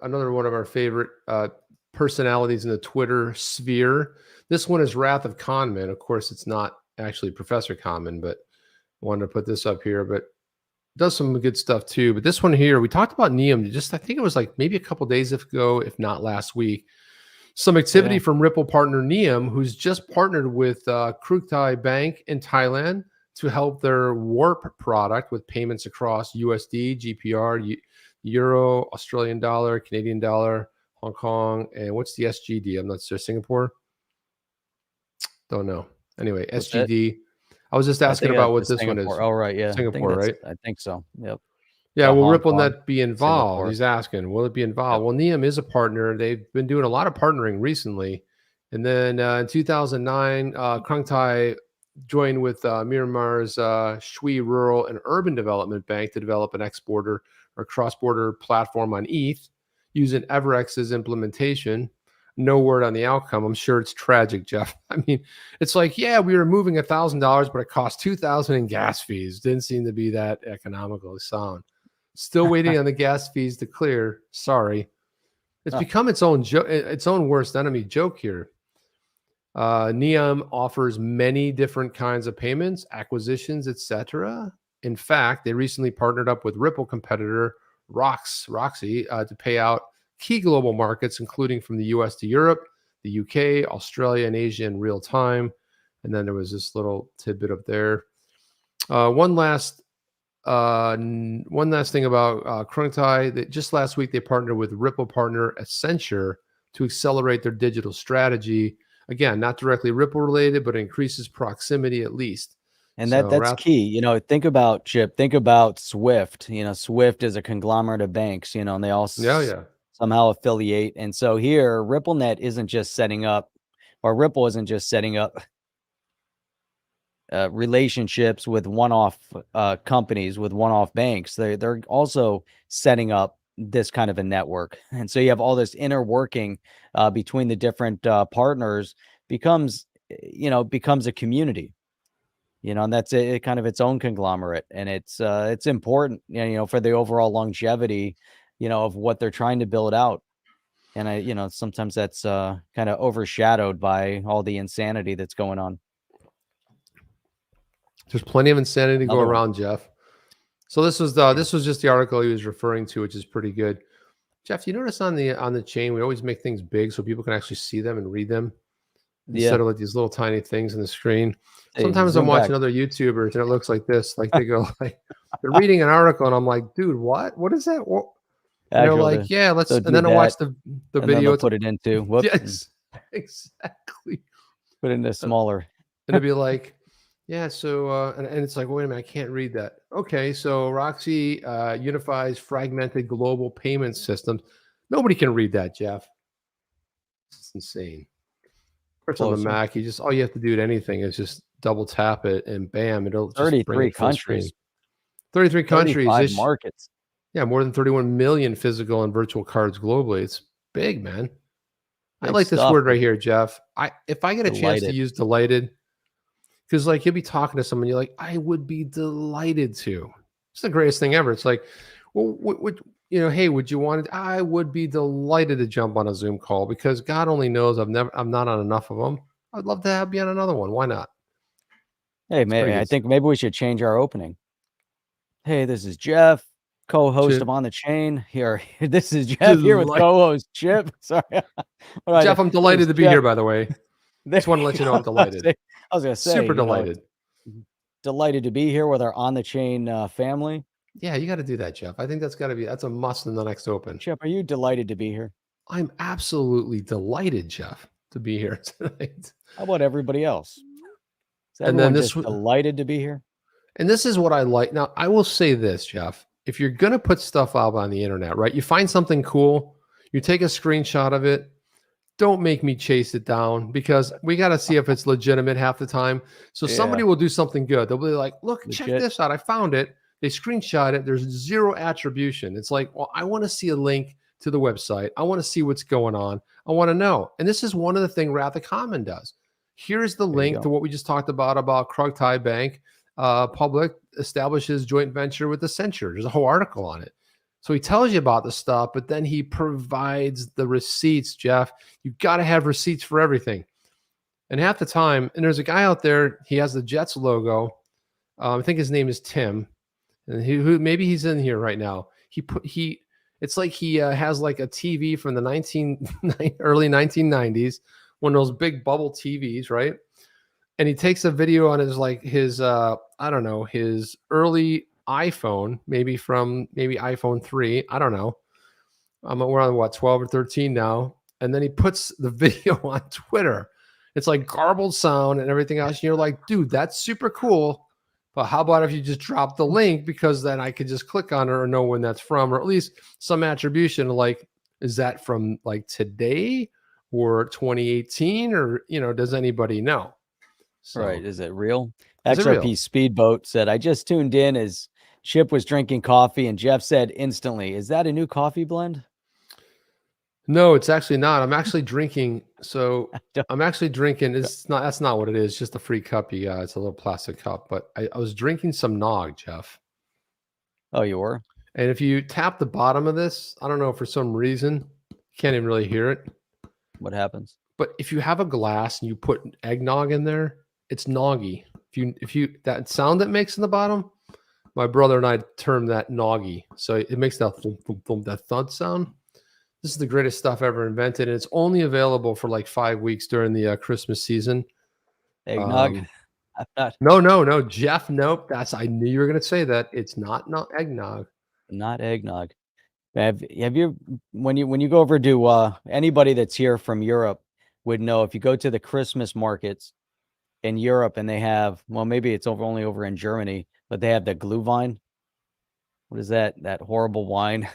another one of our favorite personalities in the Twitter sphere. This one is WrathOfKahneman. Of course, it's not actually Professor Kahneman, but I wanted to put this up here. But does some good stuff too. But this one here, we talked about Neum. I think it was like maybe a couple days ago, if not last week. Some activity from Ripple partner Neum, who's just partnered with Krung Bank in Thailand to help their Warp product with payments across USD, GPR, Euro, Australian dollar, Canadian dollar, Hong Kong, and what's the SGD? I'm not sure. Singapore? Don't know. Anyway, SGD. I was just asking about what this one is. Oh, right. Yeah. Singapore, right? I think so. Yep. Yeah. Will RippleNet be involved? Singapore. He's asking, will it be involved? Well, Neum is a partner. They've been doing a lot of partnering recently. And then in 2009, Krung joined with Myanmar's Shui Rural and Urban Development Bank to develop an exporter or cross-border platform on ETH using Everex's implementation. No word on the outcome. I'm sure it's tragic, Jeff. I mean, it's like, yeah, we were moving $1,000, but it cost $2,000 in gas fees. Didn't seem to be that economical sound. Still waiting on the gas fees to clear. Sorry. It's become its own worst enemy joke here. Neum offers many different kinds of payments, acquisitions, etc. In fact, they recently partnered up with Ripple competitor Roxy to pay out key global markets, including from the US to Europe, the UK, Australia, and Asia in real time. And then there was this little tidbit up there. One last thing about Krung. That just last week they partnered with Ripple partner Accenture to accelerate their digital strategy. Again, not directly Ripple related, but increases proximity at least. And that's key. You know, think about Swift. You know, Swift is a conglomerate of banks, you know, and they all somehow affiliate. And so here, RippleNet isn't just setting up, or Ripple isn't just setting up relationships with one-off companies, with one-off banks. They're also setting up this kind of a network. And so you have all this inner working between the different partners becomes a community. You know, and that's kind of its own conglomerate, and it's important, you know, for the overall longevity, you know, of what they're trying to build out. And you know, sometimes that's kind of overshadowed by all the insanity that's going on. There's plenty of insanity to go around, Jeff. So this was just the article he was referring to, which is pretty good. Jeff, you notice on the chain, we always make things big so people can actually see them and read them instead of like these little tiny things on the screen. Sometimes I'm watching other YouTubers and it looks like this. Like they go like they're reading an article and I'm like, dude, what? What is that? What? And they're like, yeah, let's. And then I watch the video. Put it into whoops. Yes, exactly. Put it into smaller. And it'd be like, yeah. So and it's like, wait a minute, I can't read that. Okay, so Roxy unifies fragmented global payment systems. Nobody can read that, Jeff. It's insane. First on the Mac, all you have to do to anything is just double tap it and bam, it'll just 33 countries. 33 countries. Markets. Yeah, more than 31 million physical and virtual cards globally. It's big, man. I like this word right here, Jeff. If I get a chance to use delighted, because like you'll be talking to someone, you're like, I would be delighted to. It's the greatest thing ever. It's like, well, hey, would you want it? I would be delighted to jump on a Zoom call because God only knows I'm not on enough of them. I'd love to be on another one. Why not? Hey, I think maybe we should change our opening. Hey, this is Jeff, co-host of On the Chain. Here, this is Jeff here with co-host Chip. Sorry, Jeff, I'm delighted to be here. By the way, just want to let you know I'm delighted. I was gonna say, super delighted. Delighted to be here with our On the Chain family. Yeah, you got to do that, Jeff. I think that's a must in the next open. Chip, are you delighted to be here? I'm absolutely delighted, Jeff, to be here tonight. How about everybody else? And then delighted to be here. And this is what I like. Now, I will say this, Jeff. If you're going to put stuff out on the internet, right? You find something cool, you take a screenshot of it. Don't make me chase it down because we got to see if it's legitimate half the time. So somebody will do something good. They'll be like, look, check this out. I found it. They screenshot it. There's zero attribution. It's like, well, I want to see a link to the website. I want to see what's going on. I want to know. And this is one of the things WrathOfKahneman does. Here's the link to what we just talked about Krung Thai Bank. Public establishes joint venture with Accenture. There's a whole article on it. So he tells you about the stuff, but then he provides the receipts, Jeff. You've got to have receipts for everything. And half the time, and there's a guy out there, he has the Jets logo. I think his name is Tim. And maybe he's in here right now. It's like he has like a TV from the early 1990s, one of those big bubble TVs, right? And he takes a video on his his early iPhone, maybe iPhone 3. I don't know. We're on 12 or 13 now. And then he puts the video on Twitter. It's like garbled sound and everything else. And you're like, dude, that's super cool. But how about if you just drop the link, because then I could just click on it or know when that's from, or at least some attribution. Like, is that from like today or 2018, or does anybody know? So, right? Is it real? XRP Speedboat said, "I just tuned in as Chip was drinking coffee, and Jeff said instantly, is that a new coffee blend?" No, it's actually not. I'm actually drinking. So I'm actually drinking. That's not what it is. It's just a free cup. Yeah, it's a little plastic cup. But I was drinking some nog, Jeff. Oh, you were? And if you tap the bottom of this, I don't know, for some reason, you can't even really hear it. What happens? But if you have a glass and you put eggnog in there, it's noggy. If you that sound that makes in the bottom, my brother and I term that noggy. So it makes that that thud sound. This is the greatest stuff ever invented, and it's only available for like 5 weeks during the Christmas season. Eggnog? No, Jeff. Nope. I knew you were going to say that. It's not eggnog. Not eggnog. Have you when you go over to anybody that's here from Europe would know, if you go to the Christmas markets, in Europe, and they have, well, maybe it's only over in Germany, but they have the Glühwein. What is that? That horrible wine.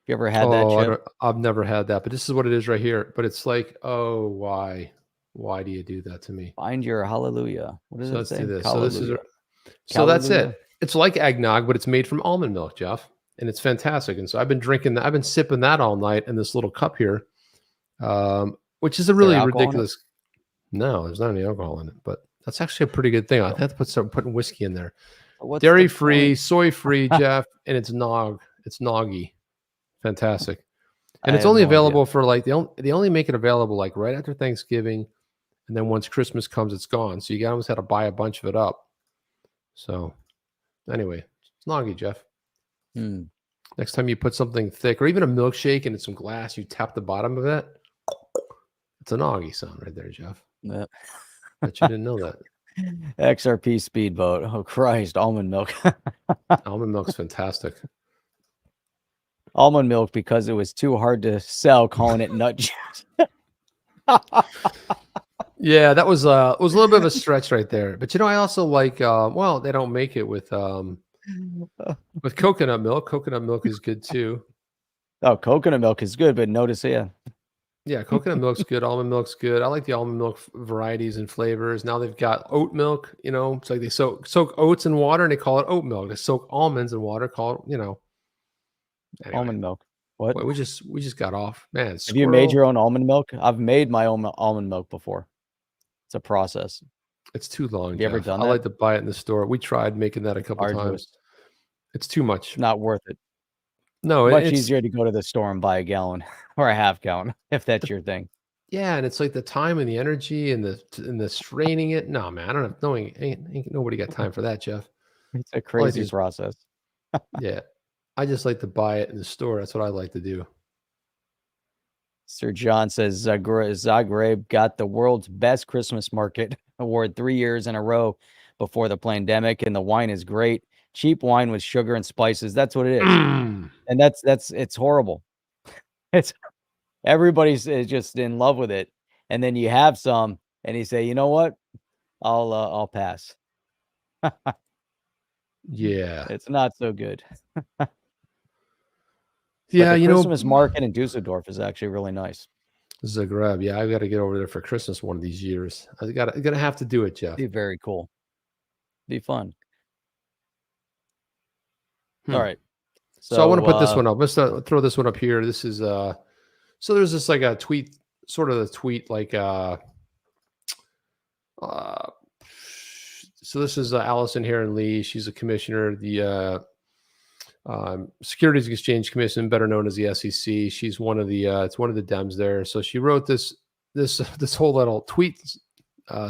You ever had that, Chip? I've never had that, but this is what it is right here. But it's like, oh, why? Why do you do that to me? Find your hallelujah. What does it let's say? do this. Hallelujah. So that's it. It's like eggnog, but it's made from almond milk, Jeff, and it's fantastic. And so I've been drinking that. I've been sipping that all night in this little cup here, which is a really ridiculous. No, there's not any alcohol in it, but that's actually a pretty good thing. I have to putting whiskey in there. Dairy free, soy free, Jeff, and it's noggy. Fantastic. And it's only available for like they only make it available like right after Thanksgiving, and then once Christmas comes, it's gone. So you almost had to buy a bunch of it up. So anyway, it's noggy, Jeff. Next time you put something thick or even a milkshake into some glass, you tap the bottom of it. It's a noggy sound right there, Jeff. Yeah. Bet you didn't know that. XRP speedboat. Oh Christ, almond milk. Almond milk's fantastic. Almond milk because it was too hard to sell, calling it nut juice. Yeah, that was a little bit of a stretch right there. But I also like well, they don't make it with coconut milk. Coconut milk is good too. Oh, coconut milk is good, but notice yeah, coconut milk's good. Almond milk's good. I like the almond milk varieties and flavors. Now they've got oat milk. It's like they soak oats in water and they call it oat milk. They soak almonds in water, call it Anyway. Almond milk. What? We just got off, man. Have you made your own almond milk? I've made my own almond milk before. It's a process. It's too long. Have you ever done that? I like to buy it in the store. We tried making that a couple times. It's too much. Not worth it. No, much easier to go to the store and buy a gallon or a half gallon if that's your thing. Yeah, and it's like the time and the energy and the straining it. No, man, I don't have ain't nobody got time for that, Jeff. It's a crazy process. Yeah. I just like to buy it in the store. That's what I like to do. Sir John says Zagreb got the world's best Christmas market award 3 years in a row before the pandemic, and the wine is great. Cheap wine with sugar and spices. That's what it is. And it's horrible. It's everybody's just in love with it. And then you have some and you say, you know what? I'll pass. Yeah. It's not so good. Yeah, the Christmas market in Dusseldorf is actually really nice. Zagreb, yeah, I've got to get over there for Christmas one of these years. I'm gonna have to do it, Jeff. Be very cool. Be fun. All right. So I want to put this one up. Let's throw this one up here. This is so there's this like a tweet, sort of a tweet like so this is Allison Herren Lee. She's a commissioner of the Securities and Exchange Commission, better known as the SEC. She's one of the it's one of the Dems there. So she wrote this whole little tweet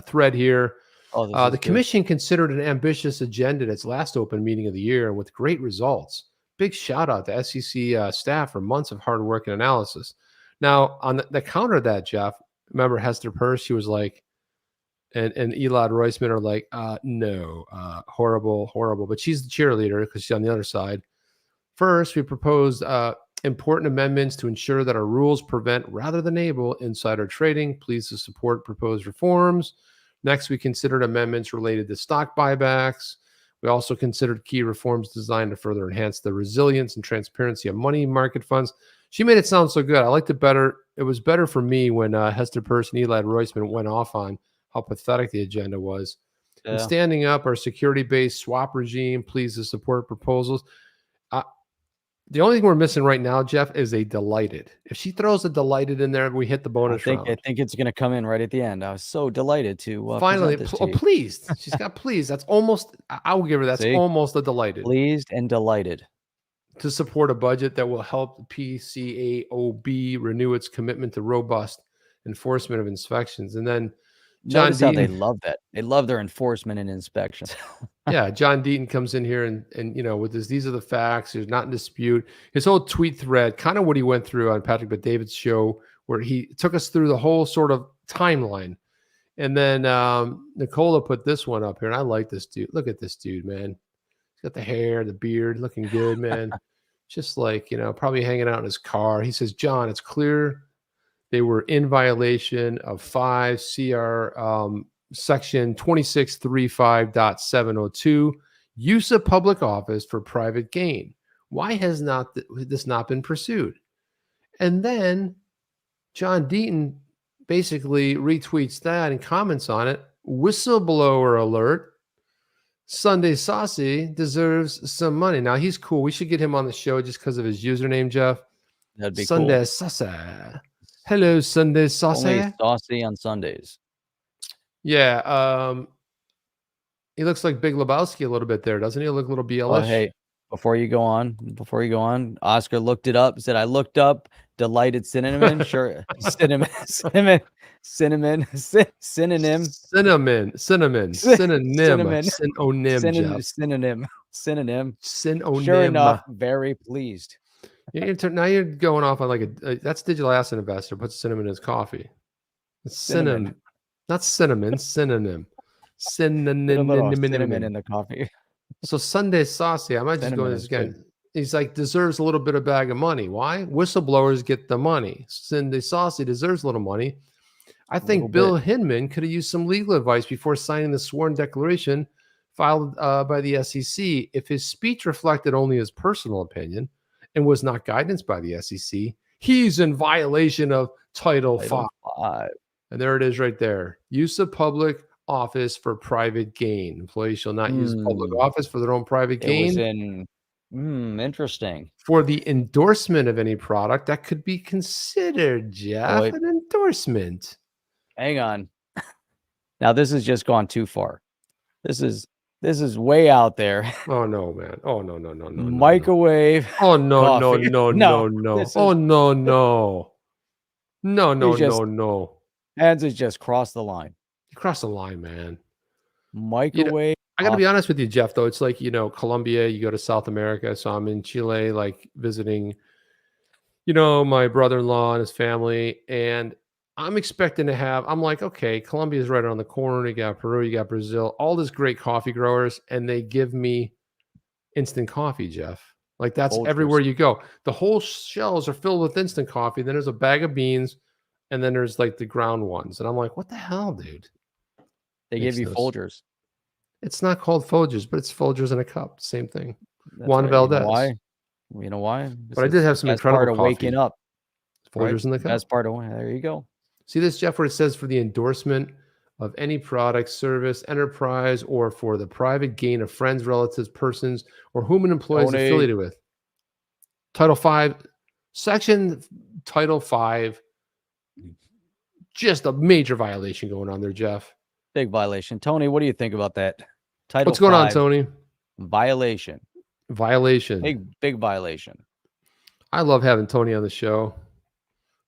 thread here. The commission considered an ambitious agenda at its last open meeting of the year, and with great results. Big shout out to SEC staff for months of hard work and analysis. Now, on the counter of that, Jeff, remember Hester Peirce? She was like, and Elad Roisman are like, no, horrible. But she's the cheerleader because she's on the other side. First, we proposed important amendments to ensure that our rules prevent rather than enable insider trading. Please to support proposed reforms. Next, we considered amendments related to stock buybacks. We also considered key reforms designed to further enhance the resilience and transparency of money market funds. She made it sound so good. I liked it better. It was better for me when Hester Peirce and Elad Roisman went off on how pathetic the agenda was. Yeah. And standing up our security-based swap regime, please to support proposals. The only thing we're missing right now, Jeff, is a delighted. If she throws a delighted in there, we hit the bonus round. I think it's going to come in right at the end. I was so delighted to finally. Pleased. She's got pleased. That's almost. I will give her that's almost a delighted. Pleased and delighted to support a budget that will help PCAOB renew its commitment to robust enforcement of inspections. And then John Deaton, how they love that. They love their enforcement and inspections. Yeah, John Deaton comes in here and with this, these are the facts. There's not in dispute. His whole tweet thread, kind of what he went through on Patrick Bet-David's show, where he took us through the whole sort of timeline. And then Nicola put this one up here, and I like this dude. Look at this dude, man. He's got the hair, the beard, looking good, man. Just like, probably hanging out in his car. He says, John, it's clear they were in violation of 5 CR section 2635.702, use of public office for private gain. Why has this not been pursued? And then John Deaton basically retweets that and comments on it. Whistleblower alert. Sunday Saucy deserves some money. Now, he's cool. We should get him on the show just because of his username, Jeff. That'd be Sunday cool. Saucy. Hello, Sunday Saucy. Only saucy on Sundays. Yeah. He looks like Big Lebowski a little bit there, doesn't he? Look a little BL-ish. Oh, hey, before you go on, Oscar looked it up. Said, I looked up delighted cinnamon. Sure. Synonym. Synonym, Jeff. Synonym. Sure enough, very pleased. Now you're going off on like that's Digital Asset Investor. Puts cinnamon in his coffee. It's cinnamon, not cinnamon. Synonym. Cinnamon in the coffee. So Sunday Saucy, I might just go this again. Good. He's like, deserves a little bit of bag of money. Why? Whistleblowers get the money. Sunday Saucy deserves a little money. I think Bill Hinman could have used some legal advice before signing the sworn declaration filed by the SEC. If his speech reflected only his personal opinion and was not guidance by the SEC, he's in violation of Title 5. And there it is right there. Use of public office for private gain. Employees shall not use public office for their own private gain. Interesting. For the endorsement of any product that could be considered, Jeff, an endorsement. Hang on. Now this has just gone too far. This is way out there. Oh no, man. Oh no. Microwave. Oh no, coffee. no. Oh no. Hands has just crossed the line. You crossed the line, man. Microwave. I got to be honest with you, Jeff, though. It's like, Colombia, you go to South America. So I'm in Chile, like visiting, my brother-in-law and his family. And I'm expecting to I'm like, okay, Colombia's right around the corner. You got Peru, you got Brazil, all this great coffee growers. And they give me instant coffee, Jeff. Like that's everywhere you go. The whole shelves are filled with instant coffee. Then there's a bag of beans. And then there's like the ground ones. And I'm like, what the hell, dude? They give you Folgers. It's not called Folgers, but it's Folgers in a cup. Same thing. Juan Valdez. You know why? But I did have some incredible part of coffee. Waking up. Folgers in the cup. Best part of there you go. See this, Jeff, where it says for the endorsement of any product, service, enterprise, or for the private gain of friends, relatives, persons, or whom an employee is affiliated with. Title 5, Section Title 5. Just a major violation going on there, Jeff. Big violation. Tony, what do you think about that? What's going on, Tony? Violation. Big violation. I love having Tony on the show.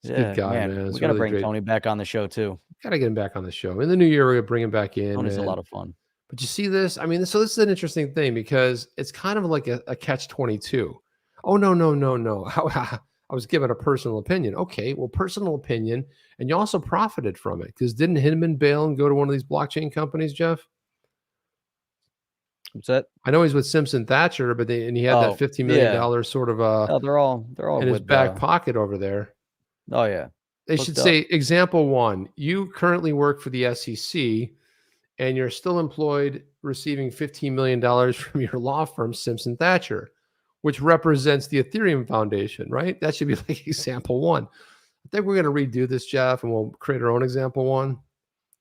He's a good guy, man. We got to bring Tony back on the show, too. Got to get him back on the show. In the new year, we're going to bring him back in. Tony's a lot of fun. But you see this? I mean, so this is an interesting thing because it's kind of like a catch-22. Oh, no. I was given a personal opinion. Okay, well, personal opinion. And you also profited from it because didn't Hinman bail and go to one of these blockchain companies, Jeff? What's that? I know he's with Simpson Thatcher, but he had that $15 million sort of they're all in his back pocket over there. Oh yeah. They should say example 1. You currently work for the SEC and you're still employed receiving $15 million from your law firm, Simpson Thatcher, which represents the Ethereum Foundation, right? That should be like example 1. I think we're going to redo this, Jeff, and we'll create our own example 1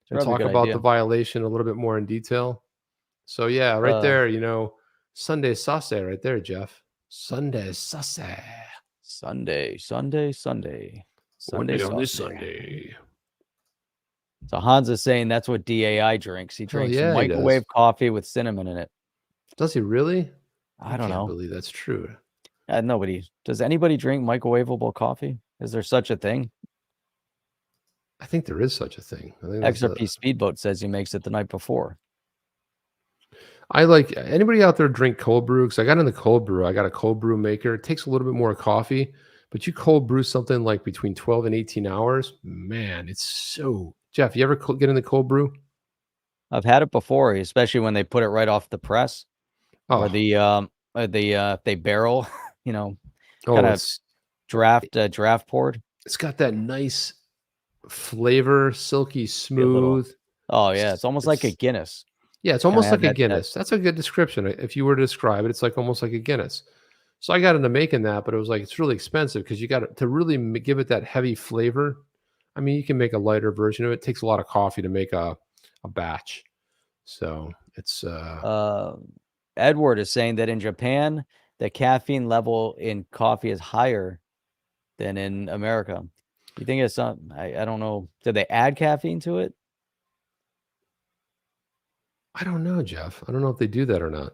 and talk about the violation a little bit more in detail. So yeah, right there, Sunday Saucy right there, Jeff. Sunday Saucy. Sunday. So Hans is saying that's what DAI drinks. He drinks microwave coffee with cinnamon in it. Does he really? I don't know. I believe that's true. Does anybody drink microwavable coffee? Is there such a thing? I think there is such a thing. I think XRP Speedboat says he makes it the night before. I like anybody out there drink cold brew because I got in the cold brew. I got a cold brew maker. It takes a little bit more coffee, but you cold brew something like between 12 and 18 hours. Man, it's so. Jeff, you ever get in the cold brew? I've had it before, especially when they put it right off the press. Or they barrel, kind of draft poured. It's got that nice flavor, silky smooth. Oh yeah, it's almost like a Guinness. Yeah, it's almost like a Guinness. That's a good description. If you were to describe it, it's like almost like a Guinness. So I got into making that, but it was like it's really expensive because you got to really give it that heavy flavor. I mean, you can make a lighter version of it. It takes a lot of coffee to make a batch. So it's Edward is saying that in Japan, the caffeine level in coffee is higher than in America. You think it's something? I don't know. Did they add caffeine to it? I don't know, Jeff. I don't know if they do that or not.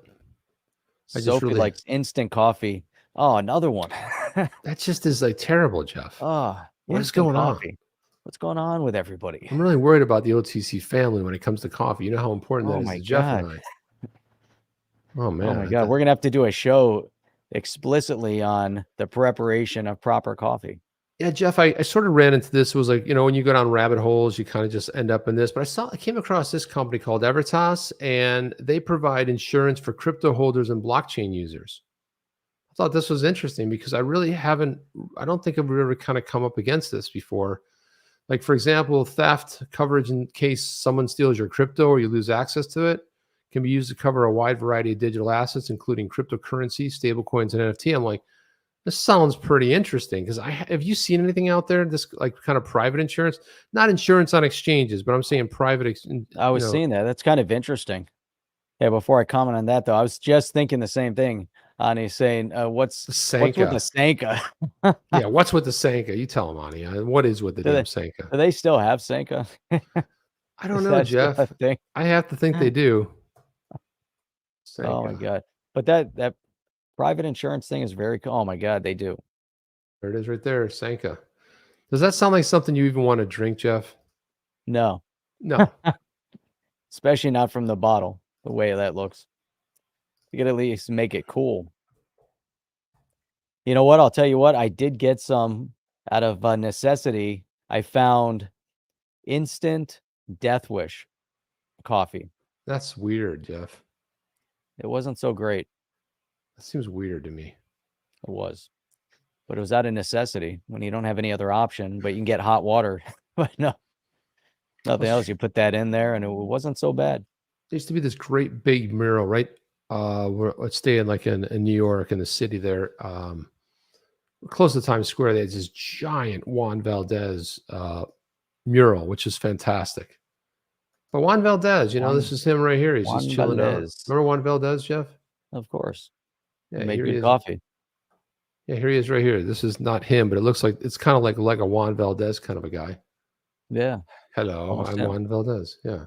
Sophie likes instant coffee. Oh, another one. That just is like terrible, Jeff. Oh, what is going on? What's going on with everybody? I'm really worried about the OTC family when it comes to coffee. You know how important that is to Jeff and I. Oh man. Oh my God. We're gonna have to do a show explicitly on the preparation of proper coffee. Yeah, Jeff, I sort of ran into this. It was like, when you go down rabbit holes, you kind of just end up in this. But I came across this company called Evertas, and they provide insurance for crypto holders and blockchain users. I thought this was interesting because I don't think I've ever kind of come up against this before. Like, for example, theft coverage in case someone steals your crypto or you lose access to it can be used to cover a wide variety of digital assets, including cryptocurrency, stablecoins, and NFT. I'm like, this sounds pretty interesting because have you seen anything out there? This like kind of private insurance, not insurance on exchanges, but I'm saying private. I was seeing that. That's kind of interesting. Yeah. Before I comment on that, though, I was just thinking the same thing. Ani saying, "What's with the Sanka?" Yeah, what's with the Sanka? You tell him, Ani. What is with the damn Sanka? Do they still have Sanka? I don't know, Jeff. I have to think they do. Sanka. Oh my God! But that private insurance thing is very cool. Oh my God, they do. There it is right there, Sanka. Does that sound like something you even want to drink, Jeff? No. No. Especially not from the bottle, the way that looks. You could at least make it cool. You know what? I'll tell you what. I did get some out of necessity. I found instant Death Wish coffee. That's weird, Jeff. It wasn't so great. That seems weird to me. It was. But it was out of necessity when you don't have any other option, but you can get hot water. But no, nothing else. You put that in there and it wasn't so bad. There used to be this great big mural, right? Let's stay in New York, in the city there. Close to Times Square, there's this giant Juan Valdez mural, which is fantastic. But Juan Valdez, this is him right here. He's just chilling out. Remember Juan Valdez, Jeff? Of course. Yeah, made good coffee. Yeah, here he is right here. This is not him, but it looks like it's kind of like a Juan Valdez kind of a guy. Yeah. Hello, almost I'm him. Juan Valdez. Yeah.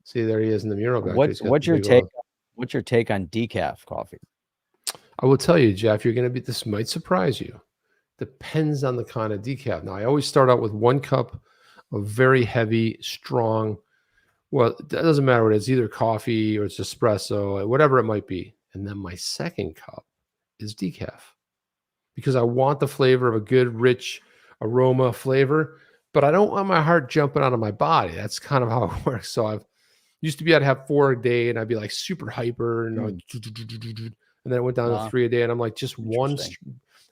See, there he is in the mural. What's your take? What's your take on decaf coffee? I will tell you, Jeff, this might surprise you. Depends on the kind of decaf. Now, I always start out with 1 cup of very heavy, strong. Well, it doesn't matter what it is, either coffee or it's espresso, whatever it might be. And then my second cup is decaf because I want the flavor of a good, rich aroma flavor, but I don't want my heart jumping out of my body. That's kind of how it works. So I'd have 4 a day and I'd be like super hyper and and then it went down to 3 a day and I'm like just one.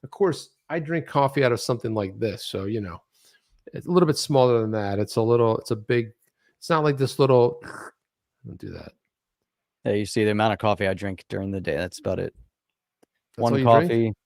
Of course, I drink coffee out of something like this. So, it's a little bit smaller than that. It's not like this little, don't do that. Yeah, you see the amount of coffee I drink during the day. That's about it. That's one coffee. Drink?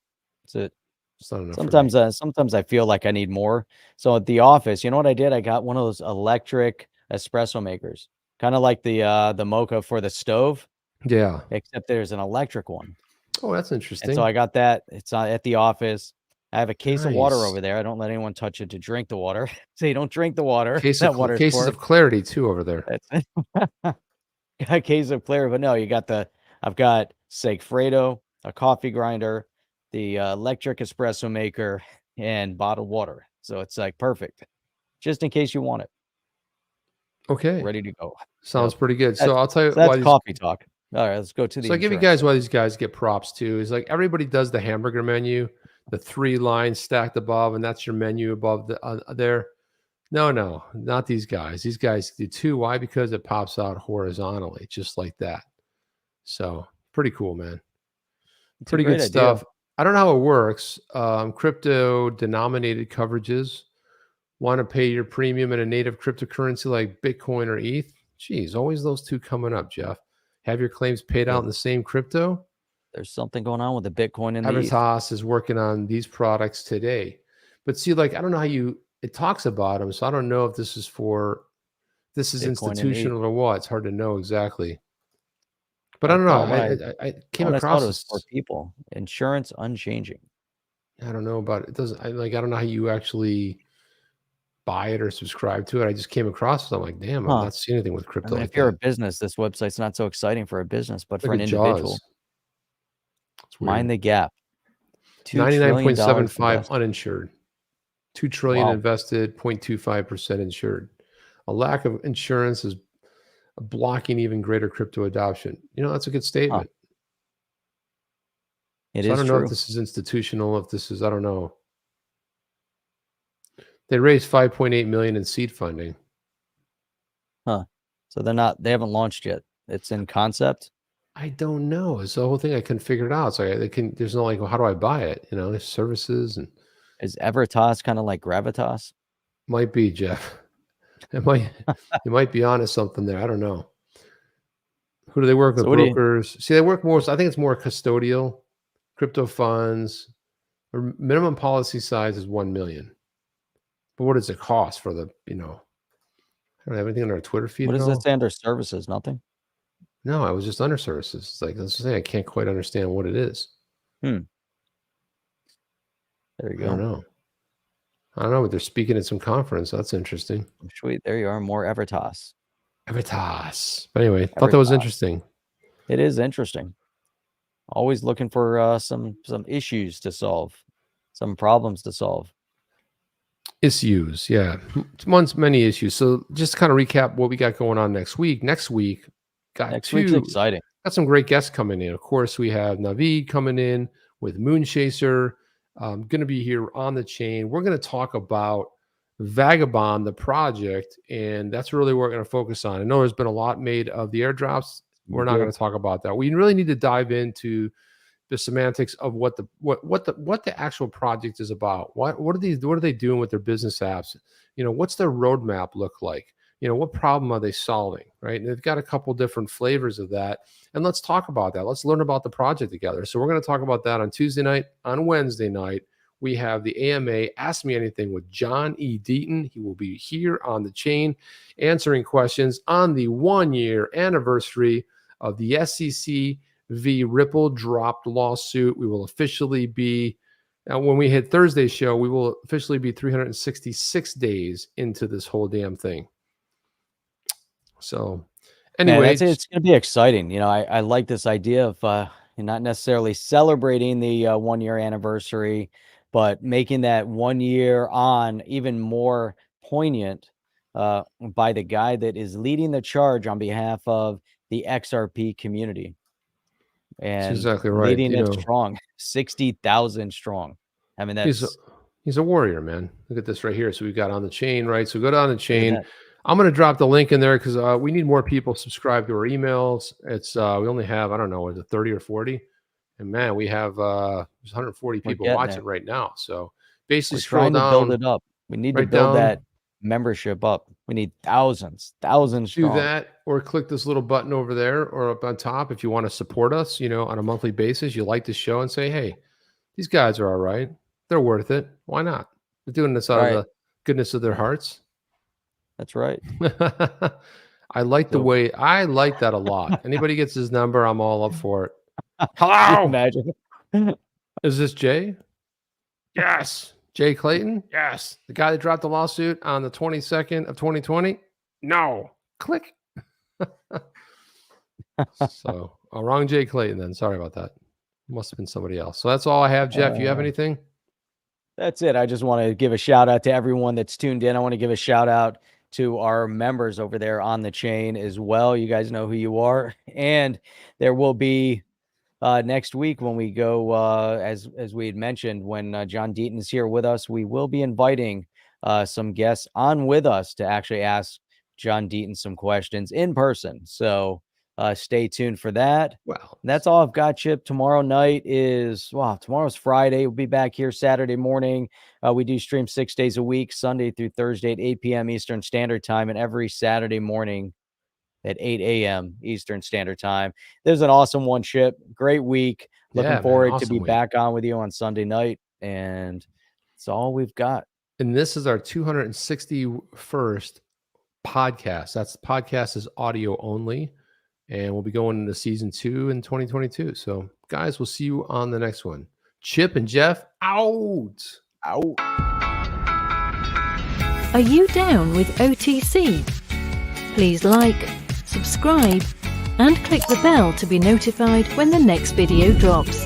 That's it. It's not enough. Sometimes I feel like I need more. So at the office, you know what I did? I got one of those electric espresso makers, kind of like the mocha for the stove. Yeah. Except there's an electric one. Oh, that's interesting. And so I got that. It's at the office. I have a case of water over there. I don't let anyone touch it to drink the water. So you don't drink the water. Cases of clarity too over there. That's it. Got a case of clarity, but no, I've got Segfredo, a coffee grinder, the electric espresso maker, and bottled water. So it's like perfect, just in case you want it. Okay, ready to go. Sounds pretty good. So I'll tell you. That's coffee talk. All right, let's go to the. So I give you guys why these guys get props too. Is like everybody does the hamburger menu, the 3 lines stacked above, and that's your menu above there. No, not these guys. These guys do 2. Why? Because it pops out horizontally, just like that. So pretty cool, man. It's pretty good stuff. Idea. I don't know how it works. Crypto denominated coverages. Want to pay your premium in a native cryptocurrency like Bitcoin or ETH? Geez, always those two coming up, Jeff. Have your claims paid out in the same crypto? There's something going on with the Bitcoin and the ETH. Evertas is working on these products today. But see, like, I don't know how it talks about them, so I don't know if this is Bitcoin institutional or what. It's hard to know exactly. But I don't know. I came across this for people. Insurance unchanging. I don't know about it. It doesn't. I don't know how you actually buy it or subscribe to it. I just came across it. I'm like, damn, I'm not seeing anything with crypto. If you're a business, this website's not so exciting for a business, but for an individual, mind the gap. 99.75 uninsured, 2 trillion invested, 0.25% insured. A lack of insurance is blocking even greater crypto adoption. That's a good statement. It is. I don't know if this is institutional, if this is, I don't know. They raised 5.8 million in seed funding. So they haven't launched yet. It's in concept. I don't know. It's the whole thing. I couldn't figure it out. So there's no like, well, how do I buy it? There's services. And is Evertas kind of like Gravitas? Might be, Jeff. You might be onto something there. I don't know. Who do they work with? Brokers. See, they work more. So I think it's more custodial, crypto funds. Or minimum policy size is 1 million. But what does it cost for the? I don't have anything on our Twitter feed. What does that say under services? Nothing. No, I was just under services. It's like, let's say I can't quite understand what it is. There you go. I don't know, but they're speaking at some conference. That's interesting. Sweet. There you are. More Evertas. But anyway, thought that was interesting. It is interesting. Always looking for some issues to solve, some problems to solve. Issues, yeah. Many issues. So just to kind of recap what we got going on next week. Next week's exciting. Got some great guests coming in. Of course, we have Naveed coming in with Moonchaser. Going to be here on the chain. We're going to talk about Vagabond, the project, and that's really what we're going to focus on. I know there's been a lot made of the airdrops. We're not going to talk about that. We really need to dive into the semantics of what the actual project is about. What are they doing with their business apps? What's their roadmap look like? What problem are they solving? Right. And they've got a couple different flavors of that. And let's talk about that. Let's learn about the project together. So we're going to talk about that on Tuesday night. On Wednesday night, we have the AMA Ask Me Anything with John E. Deaton. He will be here on the chain answering questions on the 1-year anniversary of the SEC v. Ripple dropped lawsuit. We will officially be, when we hit Thursday's show, we will officially be 366 days into this whole damn thing. So anyway, it's going to be exciting. I like this idea of not necessarily celebrating the 1-year anniversary, but making that 1 year on even more poignant by the guy that is leading the charge on behalf of the XRP community. And that's exactly right. Leading it strong, 60,000 strong. I mean, he's a warrior, man. Look at this right here. So we've got on the chain, right? So go down the chain. I'm going to drop the link in there because we need more people subscribe to our emails. It's we only have, I don't know, is it 30 or 40? And man, we have there's 140 people watching right now. So basically, scroll down. To build it up. We need to build that membership up. We need thousands strong. Do that, or click this little button over there or up on top if you want to support us. On a monthly basis, you like the show and say, hey, these guys are all right. They're worth it. Why not? They're doing this out of the goodness of their hearts. That's right. I like that a lot. Anybody gets his number, I'm all up for it. Hello. Imagine. Is this Jay? Yes. Jay Clayton? Yes. The guy that dropped the lawsuit on the 22nd of 2020? No. Click. So, wrong Jay Clayton then. Sorry about that. Must have been somebody else. So that's all I have. Jeff, you have anything? That's it. I just want to give a shout out to everyone that's tuned in. I want to give a shout out to our members over there on the chain as well. You guys know who you are. And there will be next week when we go, as we had mentioned, when John Deaton is here with us, we will be inviting some guests on with us to actually ask John Deaton some questions in person. So Stay tuned for that. Well, and that's all I've got, Chip. Tomorrow night is, tomorrow's Friday. We'll be back here Saturday morning. We do stream 6 days a week, Sunday through Thursday at 8 p.m. Eastern Standard Time, and every Saturday morning at 8 a.m. Eastern Standard Time. There's an awesome one, Chip. Great week. Looking forward to be back on with you on Sunday night. And that's all we've got. And this is our 261st podcast. Podcast is audio only. And we'll be going into season 2 in 2022. So, guys, we'll see you on the next one. Chip and Jeff, out. Are you down with OTC? Please like, subscribe, and click the bell to be notified when the next video drops.